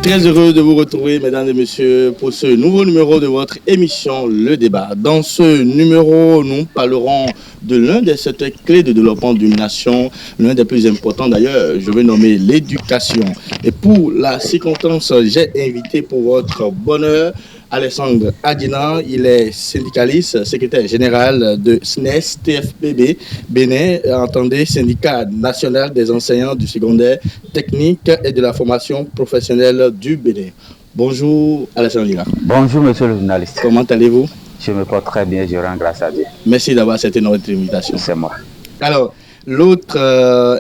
Très heureux de vous retrouver, mesdames et messieurs, pour ce nouveau numéro de votre émission Le Débat. Dans ce numéro, nous parlerons de l'un des secteurs clés de développement d'une nation, l'un des plus importants d'ailleurs, je vais nommer l'éducation. Et pour la circonstance, j'ai invité pour votre bonheur Alessandre Adjina. Il est syndicaliste, secrétaire général de SNES TFPB Bénin, entendez, syndicat national des enseignants du secondaire technique et de la formation professionnelle du Bénin. Bonjour Alessandre Adjina. Bonjour monsieur le journaliste. Comment allez-vous? Je me porte très bien, je rends grâce à Dieu. Merci d'avoir accepté notre invitation. C'est moi. Alors, l'autre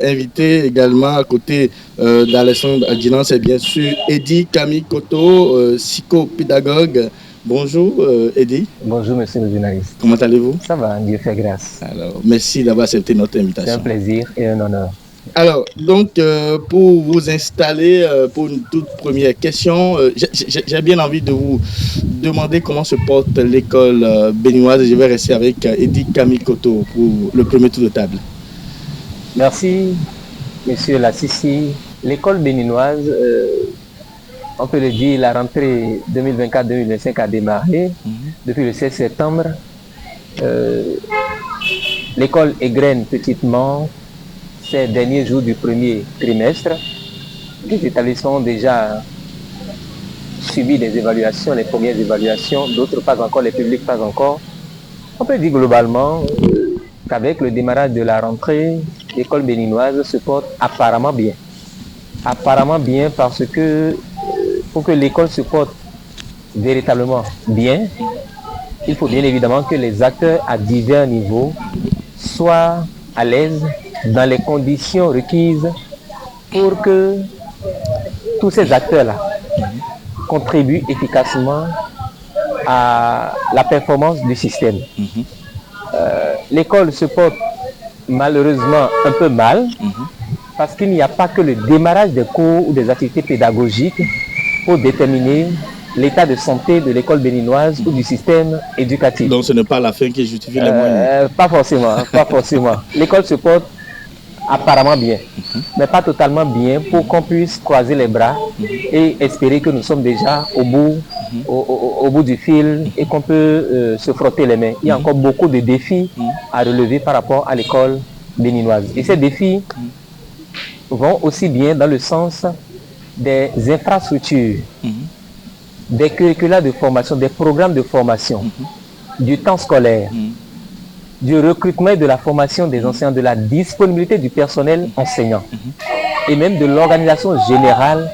invité également à côté d'Alessandre Adjina, c'est bien sûr Eddy Kamikoto, psychopédagogue. Bonjour Eddy. Bonjour monsieur le journaliste. Comment allez-vous? Ça va, Dieu fait grâce. Alors, merci d'avoir accepté notre invitation. C'est un plaisir et un honneur. Alors, donc, pour vous installer, pour une toute première question, j'ai bien envie de vous demander comment se porte l'école béninoise. Je vais rester avec Eddy Kamikoto pour le premier tour de table. Merci, monsieur Lassissi. L'école béninoise, on peut le dire, la rentrée 2024-2025 a démarré depuis le 16 septembre. L'école égrène petitement ces derniers jours du premier trimestre. Les établissements ont déjà subi des évaluations, les premières évaluations, d'autres pas encore, les publics pas encore. On peut dire globalement qu'avec le démarrage de la rentrée, l'école béninoise se porte apparemment bien. Apparemment bien parce que pour que l'école se porte véritablement bien, il faut bien évidemment que les acteurs à divers niveaux soient à l'aise dans les conditions requises pour que tous ces acteurs-là contribuent efficacement à la performance du système. L'école se porte malheureusement un peu mal parce qu'il n'y a pas que le démarrage des cours ou des activités pédagogiques pour déterminer l'état de santé de l'école béninoise ou du système éducatif. Donc ce n'est pas la fin qui justifie les moyens? Pas forcément, pas forcément. L'école se porte apparemment bien, mais pas totalement bien pour qu'on puisse croiser les bras et espérer que nous sommes déjà au bout du fil et qu'on peut se frotter les mains. Il y a encore beaucoup de défis à relever par rapport à l'école béninoise. Et ces défis vont aussi bien dans le sens des infrastructures, des curricula de formation, des programmes de formation, du temps scolaire, du recrutement et de la formation des enseignants, de la disponibilité du personnel enseignant et même de l'organisation générale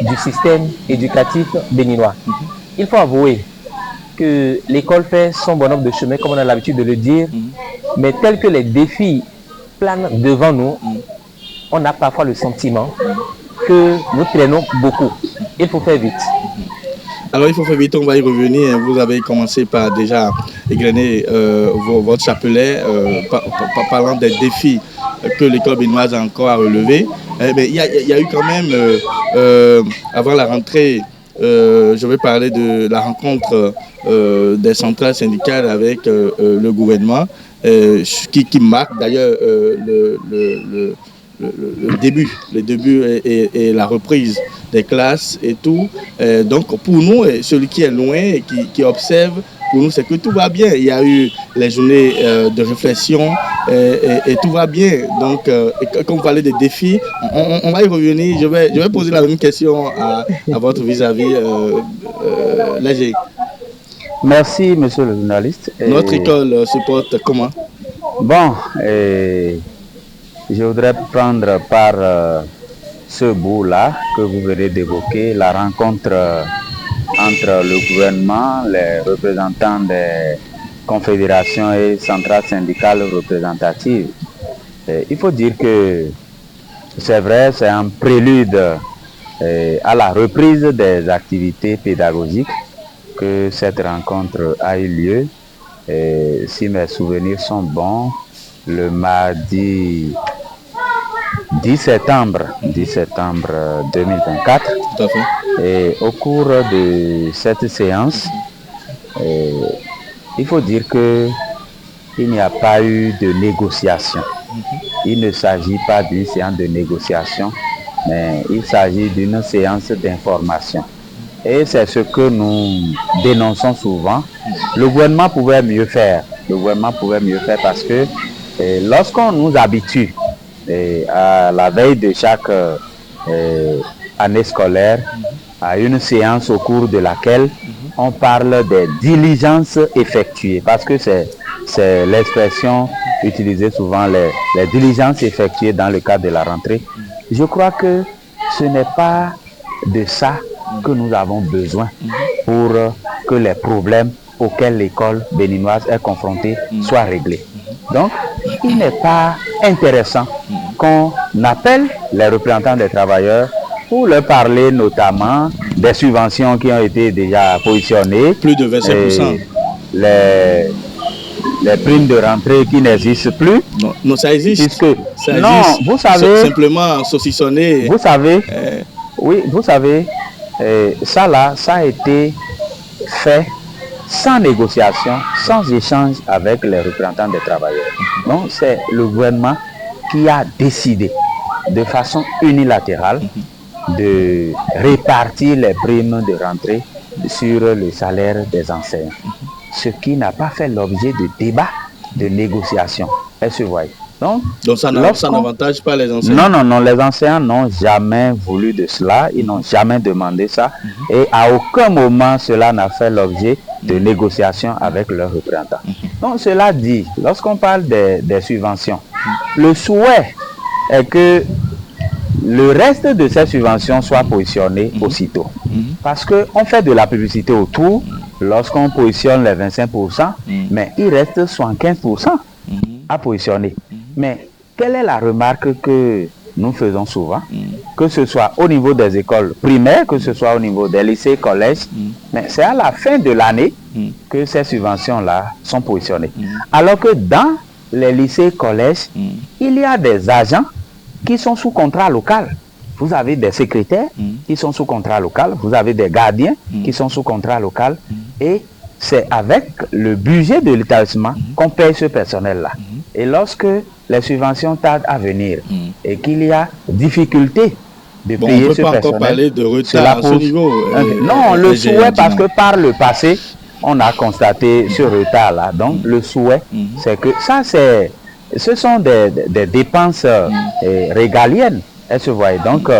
du système éducatif béninois. Il faut avouer que l'école fait son bonhomme de chemin, comme on a l'habitude de le dire, mais tel que les défis planent devant nous, on a parfois le sentiment que nous traînons beaucoup. Il faut faire vite. Alors il faut faire vite, on va y revenir. Vous avez commencé par déjà égrener votre chapelet parlant des défis que l'école béninoise a encore à relever. Mais il y a eu quand même, avant la rentrée, je vais parler de la rencontre des centrales syndicales avec le gouvernement, qui marque d'ailleurs le début et la reprise des classes et tout. Donc pour nous, celui qui est loin et qui observe, pour nous c'est que tout va bien. Il y a eu les journées de réflexion et tout va bien. Donc quand vous parlez des défis, on va y revenir. Je vais poser la même question à votre vis-à-vis Léger. Merci monsieur le journaliste. Notre école se porte comment? Bon, je voudrais prendre par ce bout-là que vous venez d'évoquer, la rencontre entre le gouvernement, les représentants des confédérations et centrales syndicales représentatives. Il faut dire que c'est vrai, c'est un prélude à la reprise des activités pédagogiques que cette rencontre a eu lieu. Et si mes souvenirs sont bons, le mardi 10 septembre 2024. Tout à fait. Et au cours de cette séance, il faut dire que il n'y a pas eu de négociation. Il ne s'agit pas d'une séance de négociation, mais il s'agit d'une séance d'information. Et c'est ce que nous dénonçons souvent. Le gouvernement pouvait mieux faire. Le gouvernement pouvait mieux faire parce que lorsqu'on nous habitue à la veille de chaque année scolaire à une séance au cours de laquelle on parle des diligences effectuées, parce que c'est l'expression utilisée souvent, les diligences effectuées dans le cadre de la rentrée. Je crois que ce n'est pas de ça que nous avons besoin pour que les problèmes auxquels l'école béninoise est confrontée soient réglés. Donc, il n'est pas intéressant qu'on appelle les représentants des travailleurs pour leur parler notamment des subventions qui ont été déjà positionnées. Plus de 25%. Les primes de rentrée qui n'existent plus. Non, ça existe. Ça existe. Vous savez, simplement saucissonné. Vous savez, oui, vous savez, ça a été fait sans négociation, sans échange avec les représentants des travailleurs. Donc, c'est le gouvernement qui a décidé de façon unilatérale de répartir les primes de rentrée sur le salaire des enseignants. Ce qui n'a pas fait l'objet de débat, de négociation. Est-ce que vous voyez? Donc ça n'avantage pas les enseignants? Non, les enseignants n'ont jamais voulu de cela, ils n'ont jamais demandé ça, et à aucun moment cela n'a fait l'objet de négociation avec leurs représentants. Donc cela dit, lorsqu'on parle des subventions, le souhait est que le reste de ces subventions soit positionné aussitôt. Parce qu'on fait de la publicité autour lorsqu'on positionne les 25%, mais il reste 75% à positionner. Mais quelle est la remarque que nous faisons souvent? Que ce soit au niveau des écoles primaires, que ce soit au niveau des lycées, collèges, mais c'est à la fin de l'année que ces subventions-là sont positionnées. Alors que dans les lycées, collèges, il y a des agents qui sont sous contrat local. Vous avez des secrétaires qui sont sous contrat local, vous avez des gardiens qui sont sous contrat local, et c'est avec le budget de l'établissement qu'on paye ce personnel-là. Et lorsque les subventions tardent à venir et qu'il y a difficulté de payer ce personnel, on ne peut pas encore parler de retard à ce niveau. Non, le souhait, parce que par le passé, on a constaté ce retard-là. Donc, le souhait, c'est que ça, ce sont des dépenses régaliennes. Est-ce que vous voyez? Donc,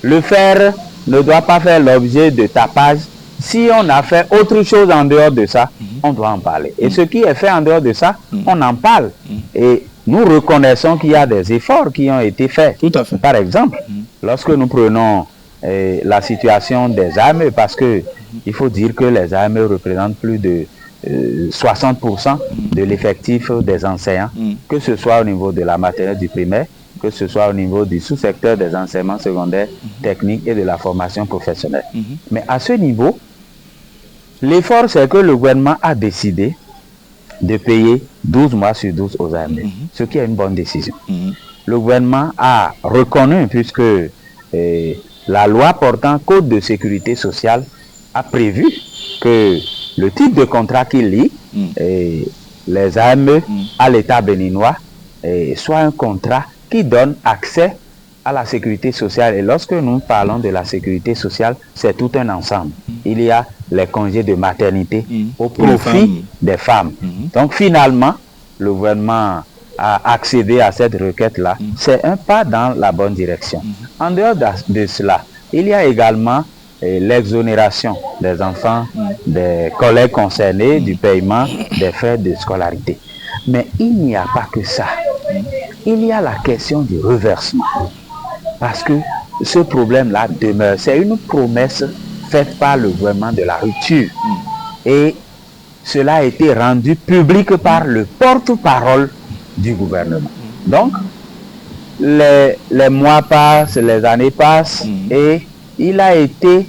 le faire ne doit pas faire l'objet de tapage. Si on a fait autre chose en dehors de ça, on doit en parler. Et ce qui est fait en dehors de ça, on en parle. Et nous reconnaissons qu'il y a des efforts qui ont été faits. Tout à fait. Par exemple, lorsque nous prenons la situation des AME, parce que il faut dire que les AME représentent plus de 60% de l'effectif des enseignants, que ce soit au niveau de la maternelle, du primaire, que ce soit au niveau du sous-secteur des enseignements secondaires, techniques et de la formation professionnelle. Mais à ce niveau, l'effort, c'est que le gouvernement a décidé de payer 12 mois sur 12 aux AME, ce qui est une bonne décision. Le gouvernement a reconnu, puisque la loi portant code de sécurité sociale a prévu que le type de contrat qu'il lie, les AME à l'État béninois, soit un contrat qui donne accès à la sécurité sociale. Et lorsque nous parlons de la sécurité sociale, c'est tout un ensemble. Il y a les congés de maternité au profit des femmes. Donc finalement, le gouvernement a accédé à cette requête-là. C'est un pas dans la bonne direction. En dehors de cela, il y a également l'exonération des enfants, des collègues concernés du paiement des frais de scolarité. Mais il n'y a pas que ça. Il y a la question du reversement. Parce que ce problème-là demeure. C'est une promesse faite par le gouvernement de la rupture. Et cela a été rendu public par le porte-parole du gouvernement. Donc, les mois passent, les années passent, et il a été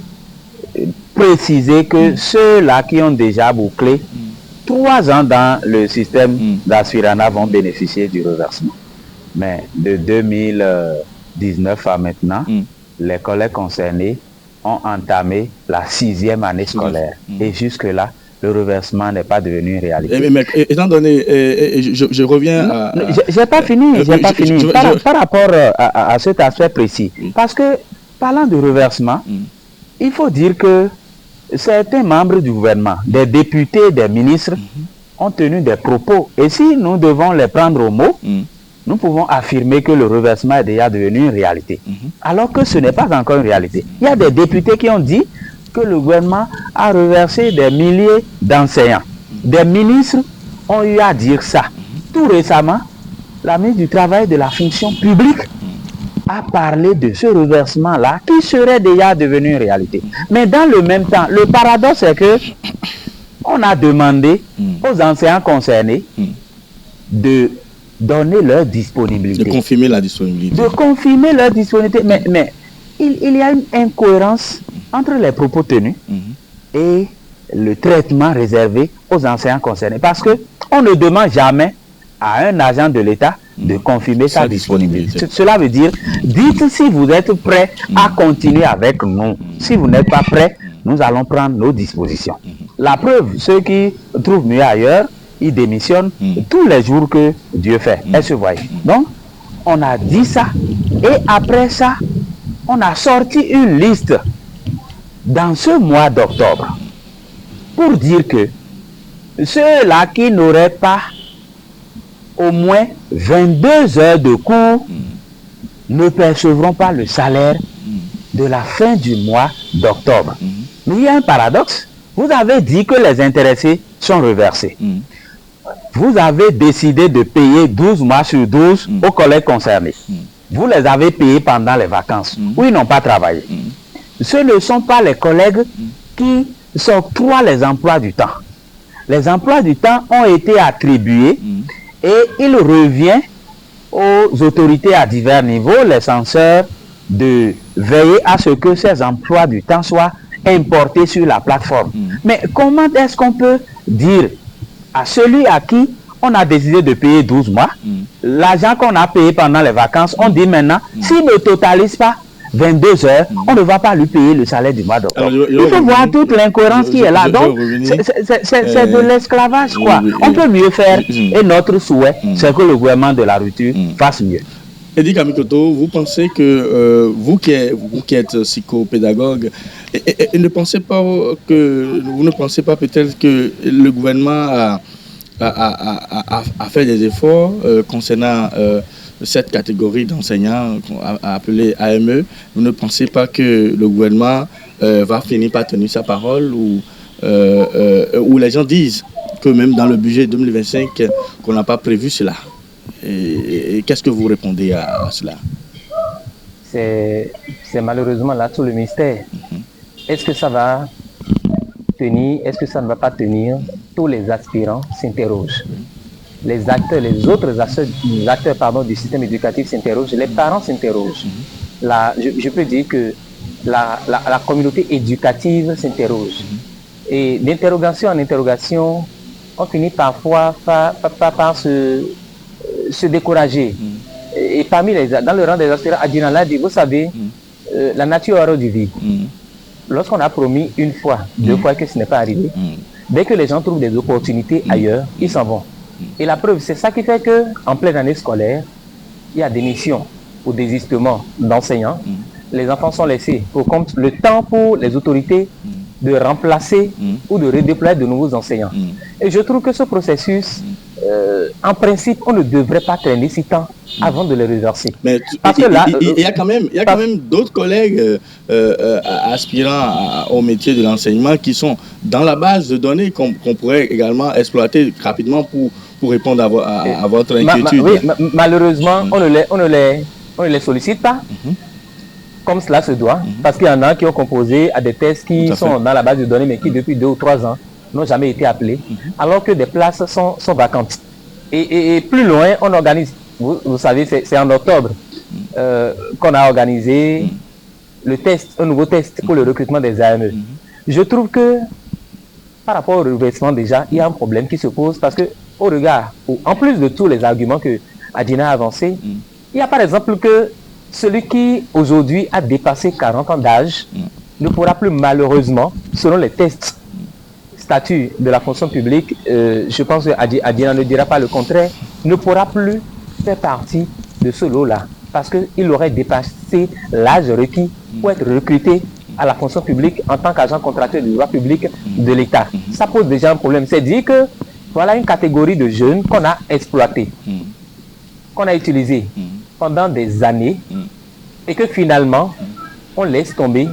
précisé que ceux-là qui ont déjà bouclé 3 ans dans le système d'Assurana vont bénéficier du reversement. Mais de 2019 à maintenant, les collègues concernés ont entamé la 6e année scolaire. Et jusque-là, le reversement n'est pas devenu une réalité. Mais étant donné, je reviens à... J'ai pas fini, par rapport à cet aspect précis. Parce que, parlant de reversement, il faut dire que certains membres du gouvernement, des députés, des ministres, ont tenu des propos. Et si nous devons les prendre au mot, nous pouvons affirmer que le reversement est déjà devenu une réalité. Alors que ce n'est pas encore une réalité. Il y a des députés qui ont dit que le gouvernement a reversé des milliers d'enseignants. Des ministres ont eu à dire ça. Tout récemment, la ministre du Travail et de la fonction publique a parlé de ce reversement-là qui serait déjà devenu une réalité. Mais dans le même temps, le paradoxe est que on a demandé aux enseignants concernés de donner leur disponibilité. De confirmer la disponibilité. De confirmer leur disponibilité. Mais il y a une incohérence entre les propos tenus et le traitement réservé aux enseignants concernés. Parce qu'on ne demande jamais à un agent de l'État de confirmer sa disponibilité. Cela veut dire, dites si vous êtes prêt à continuer avec nous. Si vous n'êtes pas prêt, nous allons prendre nos dispositions. La preuve, ceux qui trouvent mieux ailleurs, ils démissionnent tous les jours que Dieu fait. Est-ce que vous voyez? Donc, on a dit ça. Et après ça, on a sorti une liste dans ce mois d'octobre pour dire que ceux-là qui n'auraient pas au moins 22 heures de cours ne percevront pas le salaire de la fin du mois d'octobre. Mais il y a un paradoxe. Vous avez dit que les intéressés sont reversés. Vous avez décidé de payer 12 mois sur 12 aux collègues concernés. Vous les avez payés pendant les vacances où ils n'ont pas travaillé. Ce ne sont pas les collègues qui s'octroient les emplois du temps. Les emplois du temps ont été attribués et il revient aux autorités à divers niveaux, les censeurs, de veiller à ce que ces emplois du temps soient importés sur la plateforme. Mais comment est-ce qu'on peut dire à celui à qui on a décidé de payer 12 mois, l'argent qu'on a payé pendant les vacances, on dit maintenant, s'il ne totalise pas 22 heures, on ne va pas lui payer le salaire du mois d'octobre. Il faut voir toute l'incohérence qui est là. Donc, c'est de l'esclavage, quoi. On peut mieux faire et notre souhait, c'est que le gouvernement de la rupture fasse mieux. Eddy Kamikoto, vous pensez que vous qui êtes psychopédagogue, et ne pensez pas que vous ne pensez pas peut-être que le gouvernement a fait des efforts concernant cette catégorie d'enseignants appelée AME? Vous ne pensez pas que le gouvernement va finir par tenir sa parole ou les gens disent que même dans le budget 2025 qu'on n'a pas prévu cela? Et qu'est-ce que vous répondez à cela? C'est malheureusement là tout le mystère. Est-ce que ça va tenir? Est-ce que ça ne va pas tenir? Tous les aspirants s'interrogent. Les acteurs, les autres acteurs du système éducatif s'interrogent. Les parents s'interrogent. Je peux dire que la communauté éducative s'interroge. Et d'interrogation en interrogation, on finit parfois par se décourager. Et parmi dans le rang des aspirants, Adinala dit, vous savez, la nature horreur du vide. Lorsqu'on a promis une fois, 2 fois que ce n'est pas arrivé, dès que les gens trouvent des opportunités ailleurs, ils s'en vont. Et la preuve, c'est ça qui fait qu'en pleine année scolaire, il y a des missions ou désistements d'enseignants. Les enfants sont laissés pour compte le temps pour les autorités de remplacer ou de redéployer de nouveaux enseignants. Et je trouve que ce processus, en principe, on ne devrait pas traîner si tant avant de les reverser. Mais parce que là, il y a quand même d'autres collègues aspirant au métier de l'enseignement qui sont dans la base de données qu'on pourrait également exploiter rapidement pour répondre à votre inquiétude. Malheureusement, on ne les sollicite pas. Comme cela se doit, parce qu'il y en a qui ont composé à des tests qui sont dans la base de données, mais qui depuis 2 ou 3 ans n'ont jamais été appelés, alors que des places sont vacantes. Et plus loin, on organise, vous savez, c'est en octobre qu'on a organisé le test, un nouveau test pour le recrutement des AME. Je trouve que par rapport au reversement déjà, il y a un problème qui se pose parce que au regard, en plus de tous les arguments que Adina a avancés, il y a par exemple que celui qui aujourd'hui a dépassé 40 ans d'âge ne pourra plus malheureusement, selon les tests statut de la fonction publique, je pense que Adina ne dira pas le contraire, ne pourra plus faire partie de ce lot-là parce qu'il aurait dépassé l'âge requis pour être recruté à la fonction publique en tant qu'agent contractuel du droit public de l'État. Ça pose déjà un problème. C'est dire que voilà une catégorie de jeunes qu'on a exploité, qu'on a utilisé pendant des années et que finalement on laisse tomber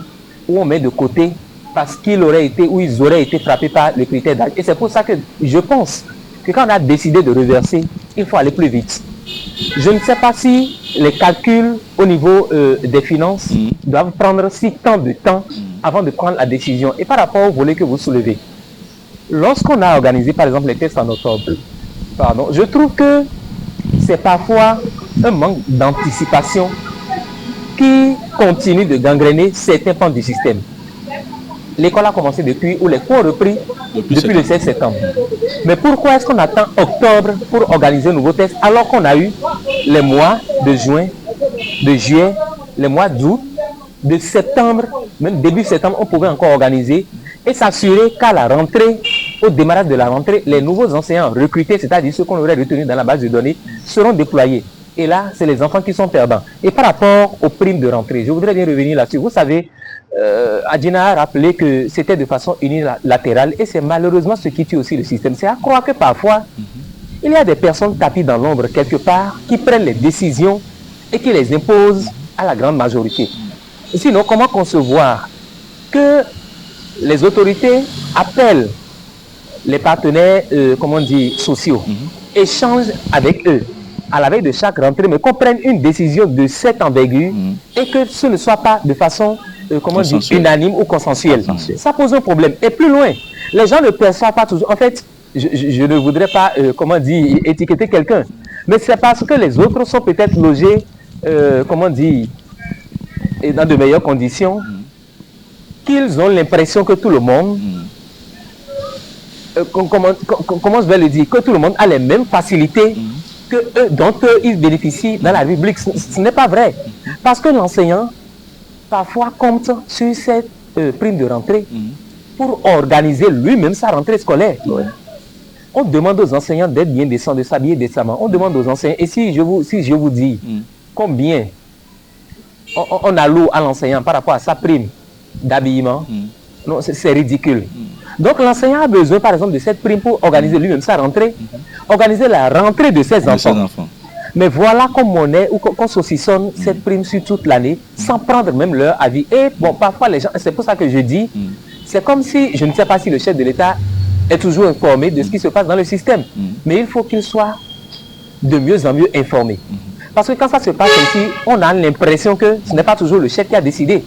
ou on met de côté parce qu'ils auraient été ou ils auraient été frappés par le critère d'âge. Et c'est pour ça que je pense que quand on a décidé de reverser, il faut aller plus vite. Je ne sais pas si les calculs au niveau des finances doivent prendre si tant de temps avant de prendre la décision. Et par rapport au volet que vous soulevez, lorsqu'on a organisé par exemple les tests en octobre, je trouve que c'est parfois un manque d'anticipation qui continue de gangréner certains pans du système. L'école a commencé depuis, ou les cours ont repris depuis le 16 septembre. Mais pourquoi est-ce qu'on attend octobre pour organiser un nouveau test alors qu'on a eu les mois de juin, de juillet, les mois d'août, de septembre, même début septembre, on pouvait encore organiser et s'assurer qu'à la rentrée, au démarrage de la rentrée, les nouveaux enseignants recrutés, c'est-à-dire ceux qu'on aurait retenus dans la base de données, seront déployés. Et là, c'est les enfants qui sont perdants. Et par rapport aux primes de rentrée, je voudrais bien revenir là-dessus. Vous savez, Adina a rappelé que c'était de façon unilatérale et c'est malheureusement ce qui tue aussi le système. C'est à croire que parfois, il y a des personnes tapis dans l'ombre quelque part qui prennent les décisions et qui les imposent à la grande majorité. Sinon, comment concevoir que les autorités appellent les partenaires sociaux, échangent avec eux à la veille de chaque rentrée, mais qu'on prenne une décision de cette envergure et que ce ne soit pas de façon unanime ou consensuelle. Ça pose un problème. Et plus loin, les gens ne perçoivent pas toujours. En fait, je ne voudrais pas étiqueter quelqu'un, mais c'est parce que les autres sont peut-être logés dans de meilleures conditions qu'ils ont l'impression que tout le monde comment je vais le dire, que tout le monde a les mêmes facilités dont ils bénéficient dans la République. Ce n'est pas vrai. Parce que l'enseignant, parfois, compte sur cette prime de rentrée pour organiser lui-même sa rentrée scolaire. On demande aux enseignants d'être bien décents, de s'habiller décemment. On demande aux enseignants, et si je vous dis combien on alloue à l'enseignant par rapport à sa prime d'habillement, non, c'est ridicule. Donc l'enseignant a besoin par exemple de cette prime pour organiser lui-même sa rentrée, organiser la rentrée de ses enfants. Mais voilà comme on est ou qu'on saucissonne cette prime sur toute l'année sans prendre même leur avis. Et bon, parfois les gens, c'est pour ça que je dis, c'est comme si, je ne sais pas si le chef de l'État est toujours informé de ce qui se passe dans le système, mais il faut qu'il soit de mieux en mieux informé. Parce que quand ça se passe ici, on a l'impression que ce n'est pas toujours le chef qui a décidé.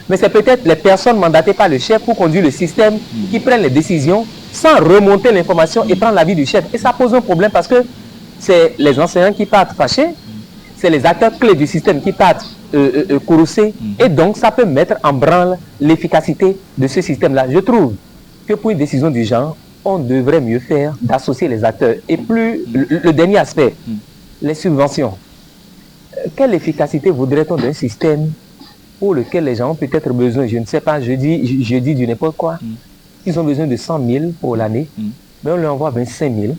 Mais c'est peut-être les personnes mandatées par le chef pour conduire le système qui prennent les décisions sans remonter l'information et prendre l'avis du chef. Et ça pose un problème parce que c'est les enseignants qui partent fâchés, c'est les acteurs clés du système qui partent courroucés, et donc ça peut mettre en branle l'efficacité de ce système-là. Je trouve que pour une décision du genre, on devrait mieux faire d'associer les acteurs. Et plus, le dernier aspect, les subventions. Quelle efficacité voudrait-on d'un système pour lequel les gens ont peut-être besoin, je ne sais pas, je dis du n'importe quoi, ils ont besoin de 100 000 pour l'année, mais on leur envoie 25 000.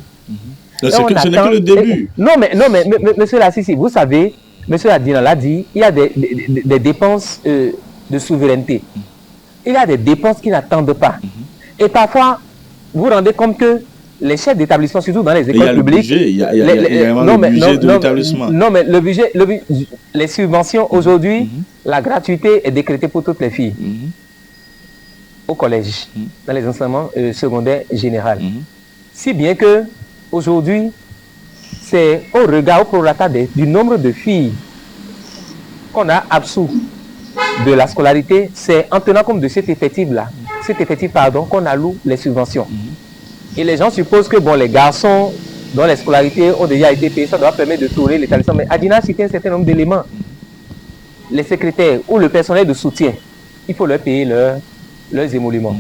Ce n'est que le début. Non, mais monsieur Lassisi, vous savez, monsieur Adina l'a dit, il y a des dépenses de souveraineté. Il y a des dépenses qui n'attendent pas. Et parfois, vous vous rendez compte que les chefs d'établissement, surtout dans les écoles publiques... Il y a le budget de l'établissement. Non, mais le budget, les subventions, aujourd'hui, la gratuité est décrétée pour toutes les filles. Au collège, dans les enseignements secondaires généraux. Si bien que, aujourd'hui, c'est au regard, au prorata du nombre de filles qu'on a absous de la scolarité, c'est en tenant compte de cet effectif-là, qu'on alloue les subventions. Et les gens supposent que bon, les garçons dont les scolarités ont déjà été payées, ça doit permettre de tourner l'établissement. Mais Adina a cité un certain nombre d'éléments. les secrétaires ou le personnel de soutien, il faut leur payer leurs émoluments.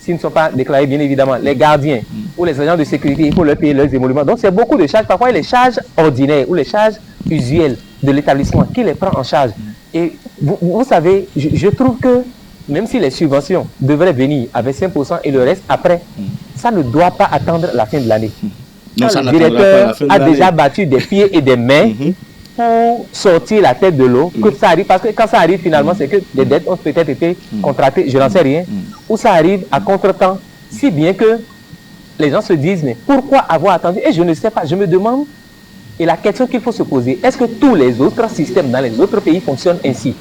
S'ils ne sont pas déclarés, bien évidemment, les gardiens ou les agents de sécurité, il faut leur payer leurs émoluments. Donc, c'est beaucoup de charges. Parfois, il y a les charges ordinaires ou les charges usuelles de l'établissement qui les prend en charge. Et vous savez, je trouve que même si les subventions devraient venir avec 5% et le reste après, ça ne doit pas attendre la fin de l'année. Le directeur a déjà battu des pieds et des mains pour sortir la tête de l'eau, que ça arrive, parce que quand ça arrive finalement, c'est que des dettes ont peut-être été contractées, je n'en sais rien, ou ça arrive à contre-temps, si bien que les gens se disent, mais pourquoi avoir attendu? Et je ne sais pas, je me demande, et la question qu'il faut se poser, est-ce que tous les autres systèmes dans les autres pays fonctionnent ainsi?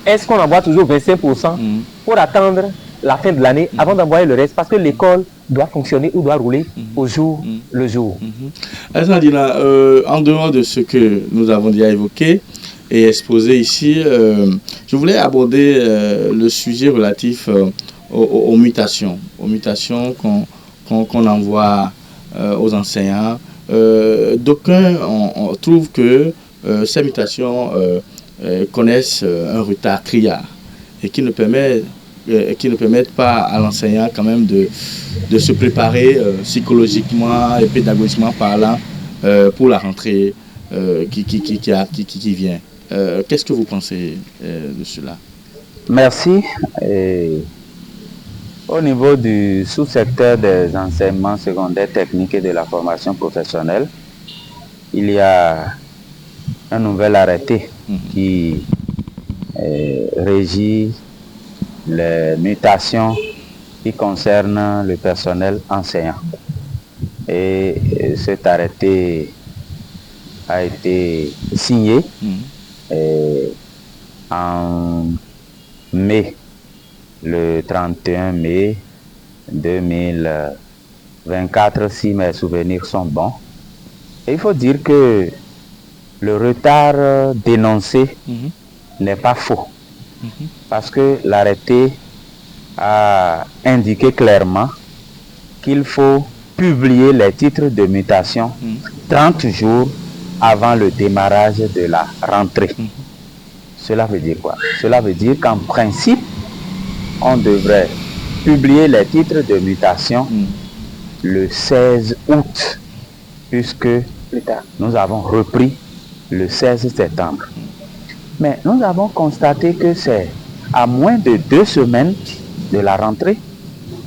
Est-ce qu'on envoie toujours 25% pour attendre la fin de l'année avant d'envoyer le reste? Parce que l'école doit fonctionner ou doit rouler au jour le jour. Dina, en dehors de ce que nous avons déjà évoqué et exposé ici, je voulais aborder le sujet relatif aux mutations qu'on envoie aux enseignants. D'aucuns trouvent que ces mutations connaissent un retard criard et qui ne permettent pas à l'enseignant quand même de se préparer psychologiquement et pédagogiquement parlant pour la rentrée qui vient. Qu'est-ce que vous pensez de cela? Merci. Au niveau du sous-secteur des enseignements secondaires techniques et de la formation professionnelle, il y a un nouvel arrêté qui régit les mutations qui concernent le personnel enseignant. Et cet arrêté a été signé en mai, le 31 mai 2024, si mes souvenirs sont bons. Et il faut dire que le retard dénoncé n'est pas faux. Parce que l'arrêté a indiqué clairement qu'il faut publier les titres de mutation 30 jours avant le démarrage de la rentrée. Cela veut dire quoi? Cela veut dire qu'en principe, on devrait publier les titres de mutation le 16 août, puisque nous avons repris le 16 septembre. Mais nous avons constaté que c'est à moins de 2 semaines de la rentrée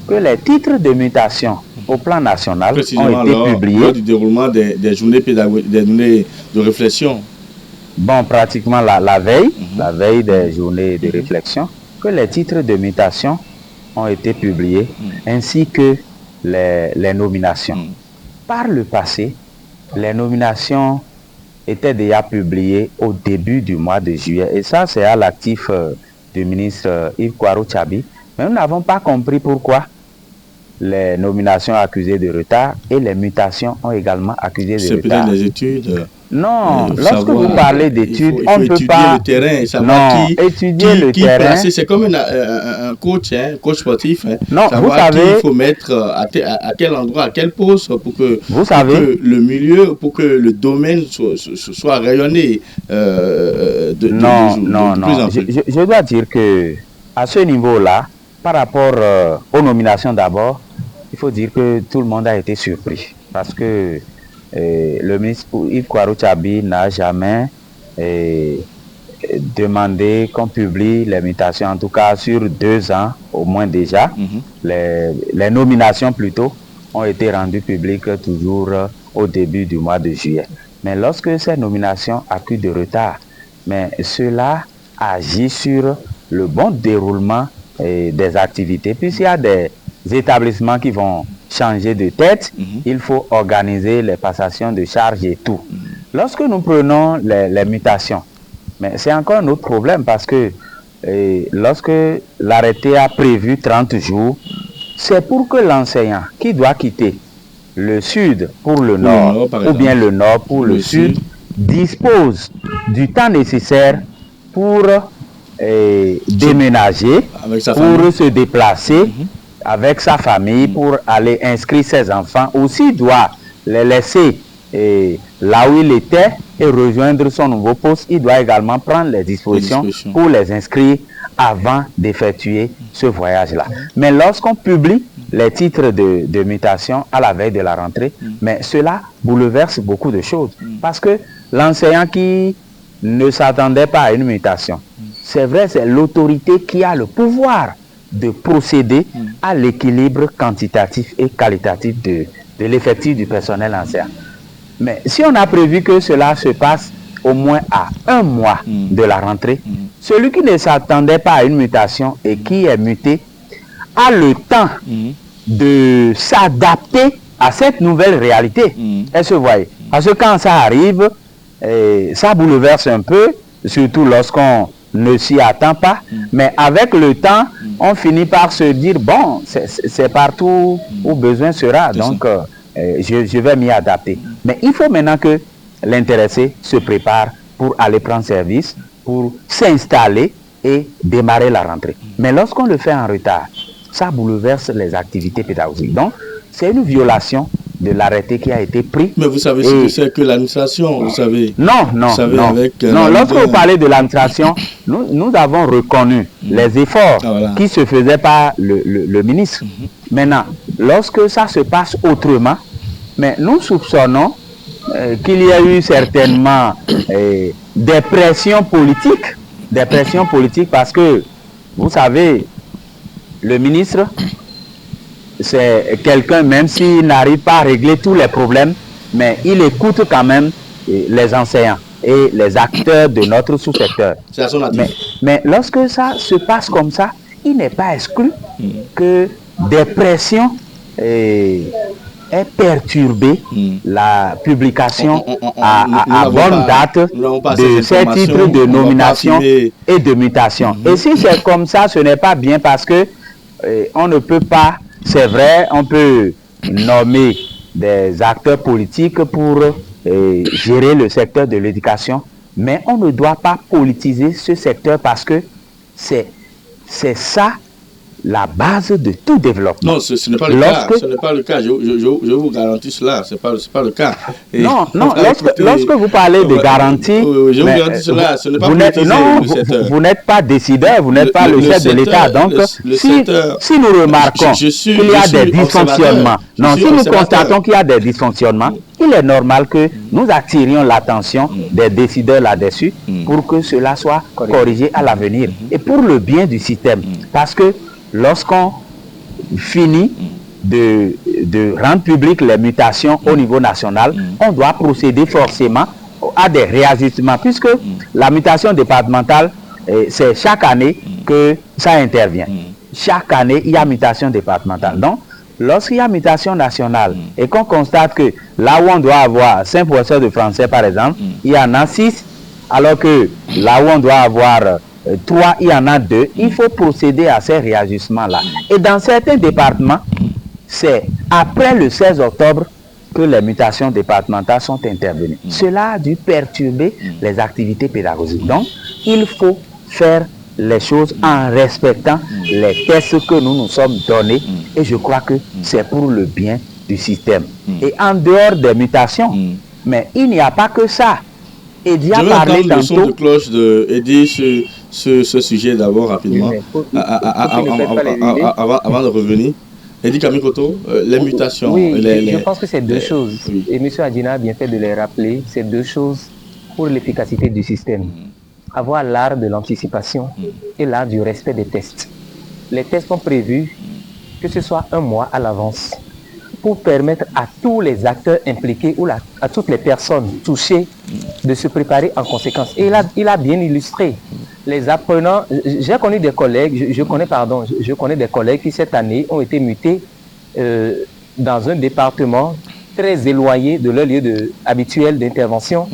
que les titres de mutation au plan national ont été publiés. Lors du déroulement des journées pédagogiques, des journées de réflexion. Bon, pratiquement la veille des journées de réflexion, que les titres de mutation ont été publiés, ainsi que les nominations. Par le passé, les nominations étaient déjà publiées au début du mois de juillet. Et ça, c'est à l'actif du ministre Yves Kouarou-Tchabi. Mais nous n'avons pas compris pourquoi les nominations accusées de retard et les mutations ont également accusé de retard. C'est peut-être les études. Non, lorsque vous parlez d'études, on ne peut étudier pas... le terrain, savoir étudier le terrain. C'est comme un coach, coach sportif. Non, savoir vous savez, qui il faut mettre à quel endroit, à quel poste pour que, que le milieu, pour que le domaine soit rayonné de plus en plus. Je dois dire que à ce niveau-là, par rapport aux nominations d'abord, il faut dire que tout le monde a été surpris. Parce que le ministre Yves Kouarou-Tchabi n'a jamais demandé qu'on publie les mutations, en tout cas sur 2 ans au moins déjà. Les nominations plutôt ont été rendues publiques toujours au début du mois de juillet. Mais lorsque ces nominations accusent de retard, mais cela agit sur le bon déroulement des activités. Puisqu'il y a des établissements qui vont changer de tête, il faut organiser les passations de charges et tout. Lorsque nous prenons les mutations, mais c'est encore un autre problème parce que lorsque l'arrêté a prévu 30 jours, c'est pour que l'enseignant qui doit quitter le sud pour le nord, ou bien le nord pour le sud, dispose du temps nécessaire pour déménager, pour se déplacer avec sa famille, pour aller inscrire ses enfants. Aussi doit les laisser et là où il était et rejoindre son nouveau poste, il doit également prendre les dispositions pour les inscrire avant d'effectuer ce voyage-là. Mais lorsqu'on publie les titres de mutation à la veille de la rentrée, mais cela bouleverse beaucoup de choses. Parce que l'enseignant qui ne s'attendait pas à une mutation, c'est vrai, c'est l'autorité qui a le pouvoir de procéder à l'équilibre quantitatif et qualitatif de l'effectif du personnel enseignant. Mais si on a prévu que cela se passe au moins à 1 mois de la rentrée, celui qui ne s'attendait pas à une mutation et qui est muté a le temps de s'adapter à cette nouvelle réalité. Est-ce que vous voyez? Parce que quand ça arrive, ça bouleverse un peu, surtout lorsqu'on ne s'y attend pas. Mais avec le temps, on finit par se dire, bon, c'est partout où besoin sera. Donc, je vais m'y adapter. Mais il faut maintenant que l'intéressé se prépare pour aller prendre service, pour s'installer et démarrer la rentrée. Mais lorsqu'on le fait en retard, ça bouleverse les activités pédagogiques. Donc, c'est une violation de l'arrêté qui a été pris. Mais vous savez ce que c'est que l'administration, vous savez. Non. Lorsque vous parlez de l'administration, nous avons reconnu les efforts qui se faisaient par le ministre. Maintenant, lorsque ça se passe autrement, mais nous soupçonnons qu'il y a eu certainement des pressions politiques parce que, vous savez, le ministre, c'est quelqu'un, même s'il n'arrive pas à régler tous les problèmes, mais il écoute quand même les enseignants et les acteurs de notre sous-secteur. Mais lorsque ça se passe comme ça, il n'est pas exclu que des pressions aient perturbé la publication à bonne date de ces titres de nomination et de mutation. Et si c'est comme ça, ce n'est pas bien parce que on ne peut pas, c'est vrai, on peut nommer des acteurs politiques pour gérer le secteur de l'éducation, mais on ne doit pas politiser ce secteur parce que c'est ça la base de tout développement. Non, ce n'est pas le cas. Ce n'est pas le cas. Je vous garantis cela. Ce n'est pas le cas. Et non. Lorsque vous parlez de garantie, je vous garantis cela. Ce n'est pas vous n'êtes pas décideur, vous n'êtes pas le chef de l'État. Donc, si nous remarquons qu'il y a des dysfonctionnements, si nous constatons qu'il y a des dysfonctionnements, il est normal que nous attirions l'attention des décideurs là-dessus pour que cela soit corrigé à l'avenir et pour le bien du système. Parce que lorsqu'on finit de rendre public les mutations au niveau national, on doit procéder forcément à des réajustements, puisque la mutation départementale, c'est chaque année que ça intervient. Chaque année, il y a mutation départementale. Donc, lorsqu'il y a mutation nationale et qu'on constate que là où on doit avoir 5 professeurs de français, par exemple, il y en a 6, alors que là où on doit avoir 3, il y en a 2, il faut procéder à ces réajustements-là. Et dans certains départements, c'est après le 16 octobre que les mutations départementales sont intervenues. Cela a dû perturber les activités pédagogiques. Donc, il faut faire les choses en respectant les tests que nous nous sommes donnés. Et je crois que c'est pour le bien du système. Et en dehors des mutations, mais il n'y a pas que ça. Eddie a parlé tantôt. Je vais entendre le son de cloche de Eddie sur ce sujet d'abord rapidement, avant de revenir. Eddie Kamikoto, les mutations. Oui, je pense que c'est deux choses. Oui. Et M. Adjina a bien fait de les rappeler. C'est deux choses pour l'efficacité du système. Avoir l'art de l'anticipation et l'art du respect des tests. Les tests sont prévus que ce soit 1 mois à l'avance pour permettre à tous les acteurs impliqués ou à toutes les personnes touchées de se préparer en conséquence. Et il a bien illustré. Les apprenants, j'ai connu des collègues, je connais des collègues qui cette année ont été mutés dans un département très éloigné de leur lieu habituel d'intervention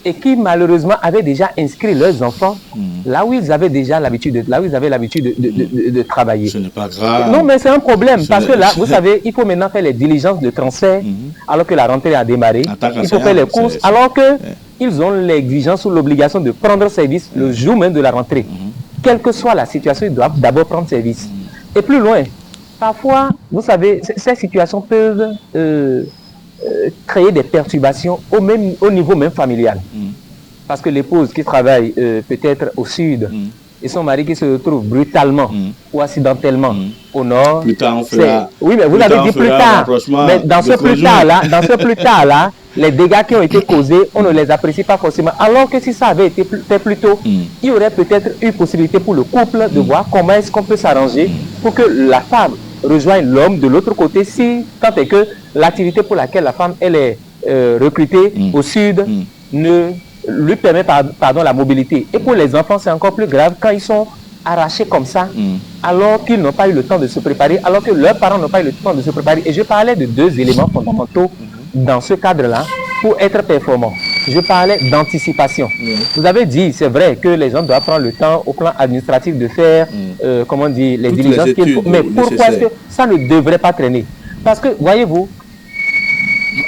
et qui malheureusement avaient déjà inscrit leurs enfants là où ils avaient déjà l'habitude de travailler. Ce n'est pas grave. Non, mais c'est un problème parce que là, vous savez, il faut maintenant faire les diligences de transfert alors que la rentrée a démarré. Il faut faire les courses alors que ils ont l'exigence ou l'obligation de prendre service le jour même de la rentrée. Quelle que soit la situation, ils doivent d'abord prendre service. Et plus loin, parfois, vous savez, ces situations peuvent créer des perturbations au niveau même familial. Parce que l'épouse qui travaille peut-être au sud et son mari qui se retrouve brutalement ou accidentellement au nord. Plus tard, on fera. Oui, mais vous l'avez dit plus tard. Mais dans ce plus tard là, les dégâts qui ont été causés, on ne les apprécie pas forcément. Alors que si ça avait été fait plus tôt, il y aurait peut-être eu possibilité pour le couple de voir comment est-ce qu'on peut s'arranger pour que la femme rejoigne l'homme de l'autre côté, si tant est que l'activité pour laquelle la femme elle est recrutée au sud ne lui permet la mobilité. Et pour les enfants, c'est encore plus grave quand ils sont arrachés comme ça, alors qu'ils n'ont pas eu le temps de se préparer, alors que leurs parents n'ont pas eu le temps de se préparer. Et je parlais de deux éléments fondamentaux dans ce cadre-là pour être performant. Je parlais d'anticipation. Vous avez dit, c'est vrai que les gens doivent prendre le temps au plan administratif de faire, comment dire, les diligences qu'il faut. Mais pourquoi est-ce que ça ne devrait pas traîner? Parce que, voyez-vous,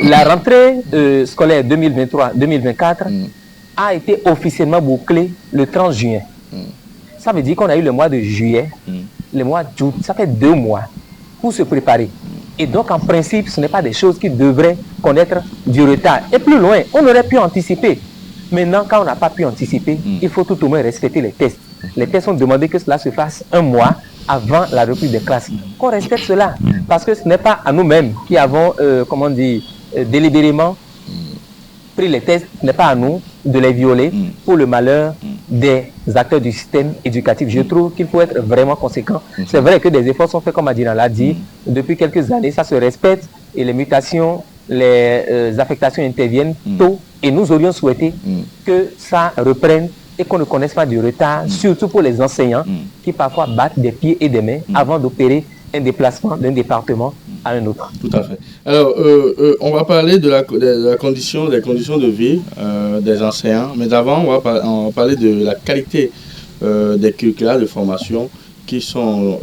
la rentrée scolaire 2023-2024 a été officiellement bouclée le 30 juin. Ça veut dire qu'on a eu le mois de juillet, le mois d'août, ça fait 2 mois pour se préparer. Et donc, en principe, ce n'est pas des choses qui devraient connaître du retard. Et plus loin, on aurait pu anticiper. Maintenant, quand on n'a pas pu anticiper, il faut tout au moins respecter les tests. Les tests ont demandé que cela se fasse 1 mois avant la reprise des classes. Qu'on respecte cela. Parce que ce n'est pas à nous-mêmes qui avons, comment dire, délibérément pris les tests, ce n'est pas à nous de les violer pour le malheur des acteurs du système éducatif. Je trouve qu'il faut être vraiment conséquent. C'est vrai que des efforts sont faits, comme Adina l'a dit, depuis quelques années, ça se respecte et les mutations, les affectations interviennent tôt et nous aurions souhaité que ça reprenne et qu'on ne connaisse pas du retard, surtout pour les enseignants qui parfois battent des pieds et des mains avant d'opérer un déplacement d'un département à un autre. Tout à fait. Alors, on va parler des conditions de vie des enseignants, mais avant, on va parler de la qualité des curricula de formation qui sont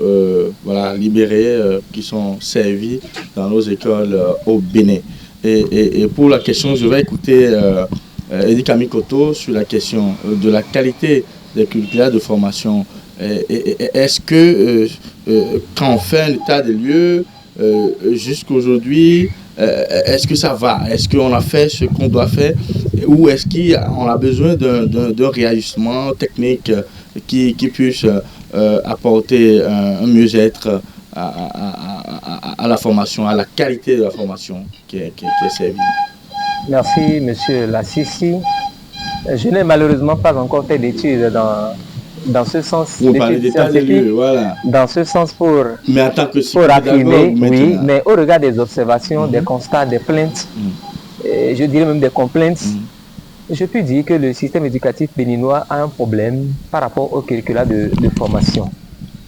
libérés, qui sont servis dans nos écoles au Bénin. Et pour la question, je vais écouter Eddie Kamikoto sur la question de la qualité des curricula de formation. Est-ce que quand on fait un état des lieux jusqu'aujourd'hui, est-ce que ça va? Est-ce qu'on a fait ce qu'on doit faire? Ou est-ce qu'on a besoin d'un réajustement technique qui puisse apporter un mieux-être à la formation, à la qualité de la formation qui est servie? Merci, M. Lassissi. Je n'ai malheureusement pas encore fait d'études dans ce sens. Pour parler d'état des lieux, voilà. Dans ce sens pour affirmer, oui, mais au regard des observations, des constats, des plaintes, je dirais même des complaintes, je peux dire que le système éducatif béninois a un problème par rapport au curricula de formation.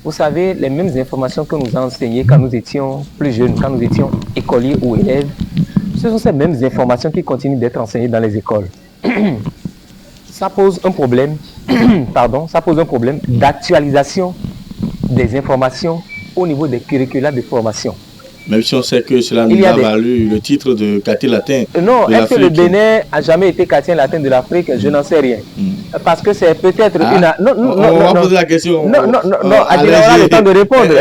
Vous savez, les mêmes informations que nous a enseignées quand nous étions plus jeunes, quand nous étions écoliers ou élèves, ce sont ces mêmes informations qui continuent d'être enseignées dans les écoles. Ça pose un problème, ça pose un problème d'actualisation des informations au niveau des curricula de formation. Même si on sait que cela nous a valu le titre de quartier latin. Non, est-ce que le Bénin a jamais été quartier latin de l'Afrique? Je n'en sais rien. Parce que c'est peut-être une... On va poser la question. Non, Adina aura le temps de répondre.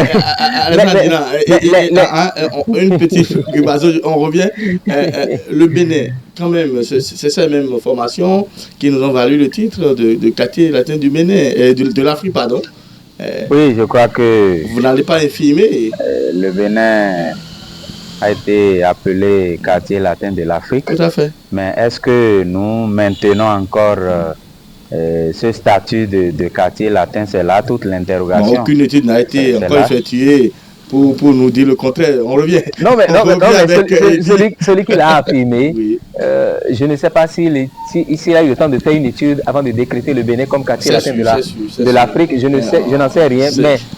Une petite... On revient. Le Bénin, quand même, c'est ces mêmes formations qui nous ont valu le titre de quartier latin du Bénin, de l'Afrique, pardon. Oui, je crois que... Vous n'allez pas infirmer. Le Bénin a été appelé quartier latin de l'Afrique. Tout à fait. Mais est-ce que nous maintenons encore ce statut de quartier latin? C'est là toute l'interrogation. Aucune étude n'a été encore effectuée pour nous dire le contraire. On revient. Non, mais celui qui l'a affirmé, oui. Je ne sais pas s'il a eu le temps de faire une étude avant de décréter le Bénin comme quartier latin de l'Afrique. Je n'en sais rien.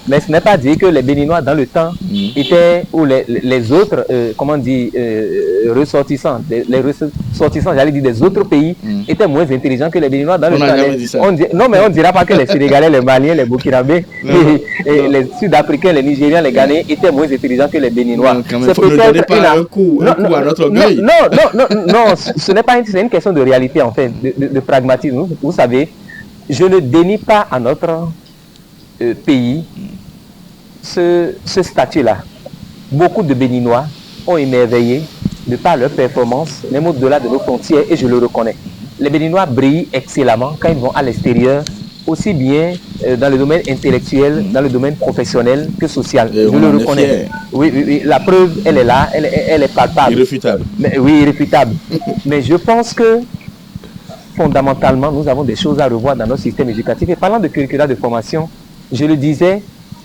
Mais ce n'est pas dit que les Béninois, dans le temps, étaient, ou les autres, ressortissants, les ressortissants, j'allais dire, des autres pays, étaient moins intelligents que les Béninois dans le temps. Non, mais on ne dira pas que les Sénégalais, les Maliens, les Burkinabés, et les Sud-Africains, les Nigériens, les Ghanéens étaient moins intelligents que les Béninois. C'est peut-être un coup à notre orgueil. Non, ce n'est pas c'est une question de réalité, en fait, de pragmatisme. Vous savez, je ne dénie pas à notre pays ce statut-là. Beaucoup de Béninois ont émerveillé de par leur performance, même au-delà de nos frontières, et je le reconnais. Les Béninois brillent excellemment quand ils vont à l'extérieur, aussi bien dans le domaine intellectuel, dans le domaine professionnel que social. Et je on le en est reconnais. fiers. Oui, oui, oui, la preuve, elle est là, elle est palpable. Irréfutable. Mais, oui, irréfutable. Mais je pense que fondamentalement, nous avons des choses à revoir dans notre système éducatif. Et parlant de curricula de formation, je le disais,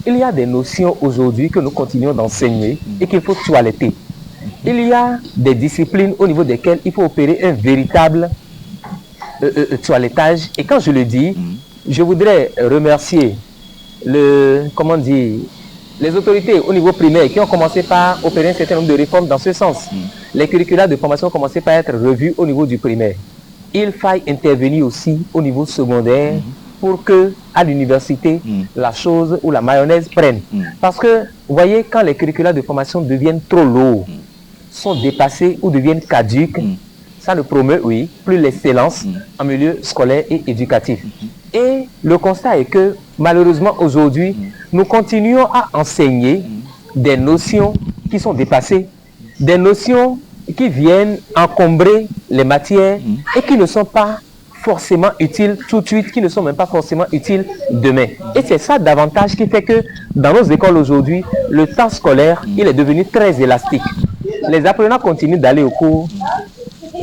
il y a des notions aujourd'hui que nous continuons d'enseigner et qu'il faut toiletter. Il y a des disciplines au niveau desquelles il faut opérer un véritable toilettage. Et quand je le dis, je voudrais remercier les autorités au niveau primaire qui ont commencé par opérer un certain nombre de réformes dans ce sens. Les curricula de formation ont commencé par être revus au niveau du primaire. Il faille intervenir aussi au niveau secondaire pour que à l'université, la chose ou la mayonnaise prenne. Parce que, vous voyez, quand les curricula de formation deviennent trop lourds, sont dépassés ou deviennent caduques, ça ne promeut, plus l'excellence en milieu scolaire et éducatif. Et le constat est que, malheureusement, aujourd'hui, nous continuons à enseigner des notions qui sont dépassées, des notions qui viennent encombrer les matières et qui ne sont pas forcément utiles tout de suite, qui ne sont même pas forcément utiles demain. Et c'est ça davantage qui fait que dans nos écoles aujourd'hui, le temps scolaire, il est devenu très élastique. Les apprenants continuent d'aller au cours,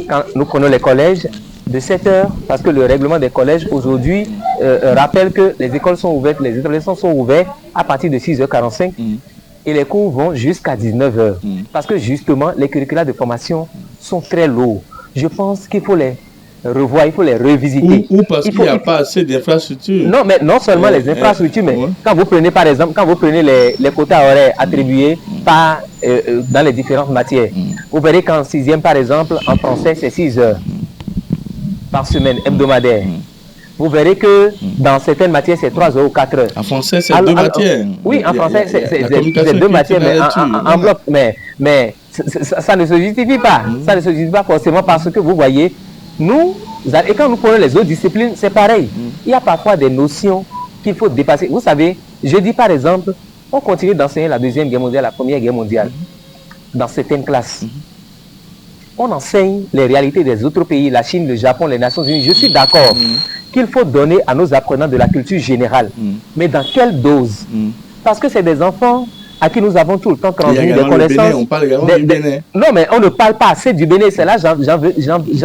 quand nous prenons les collèges, de 7 heures, parce que le règlement des collèges aujourd'hui rappelle que les écoles sont ouvertes, les établissements sont ouverts à partir de 6h45 et les cours vont jusqu'à 19h. Parce que justement, les curricula de formation sont très lourds. Je pense qu'il faut les revoir, il faut les revisiter. Ou parce qu'il n'y a pas assez d'infrastructures. Non, mais non seulement les infrastructures, mais quand vous prenez par exemple, quand vous prenez les quotas horaires attribués par, dans les différentes matières, vous verrez qu'en 6e par exemple, en français c'est 6 heures par semaine hebdomadaire. Vous verrez que dans certaines matières, c'est 3 heures ou 4 heures. En français, c'est 2 matières. Oui, en français, c'est 2 matières, mais en bloc. Mais ça ne se justifie pas. Ça ne se justifie pas forcément parce que vous voyez, et quand nous prenons les autres disciplines, c'est pareil. Il y a parfois des notions qu'il faut dépasser. Vous savez, je dis par exemple, on continue d'enseigner la Deuxième Guerre mondiale, la Première Guerre mondiale, dans certaines classes. On enseigne les réalités des autres pays, la Chine, le Japon, les Nations Unies. Je suis d'accord qu'il faut donner à nos apprenants de la culture générale. Mais dans quelle dose? Parce que c'est des enfants à qui nous avons tout le temps transmis des connaissances. On parle également du Bénin. Non, mais on ne parle pas assez du Bénin. C'est là j'en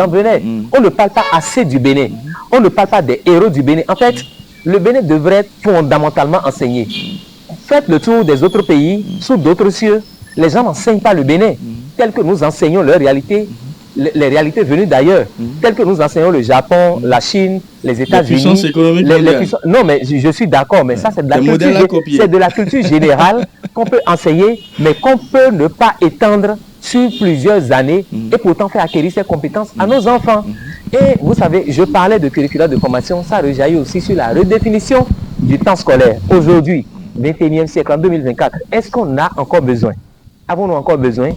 venais. On ne parle pas assez du Bénin. On ne parle pas des héros du Bénin. En fait, le Bénin devrait être fondamentalement enseigné. Faites le tour des autres pays, sous d'autres cieux. Les gens n'enseignent pas le Bénin, tel que nous enseignons leur réalité, les réalités venues d'ailleurs, tel que nous enseignons le Japon, la Chine, les États-Unis. Les puissances économiques mondiales. Non, mais je suis d'accord, mais ça c'est de la culture générale qu'on peut enseigner, mais qu'on peut ne pas étendre sur plusieurs années et pourtant faire acquérir ces compétences à nos enfants. Et vous savez, je parlais de curricula de formation, ça rejaillit aussi sur la redéfinition du temps scolaire. Aujourd'hui, 21e siècle, en 2024, est-ce qu'on a encore besoin? Avons-nous encore besoin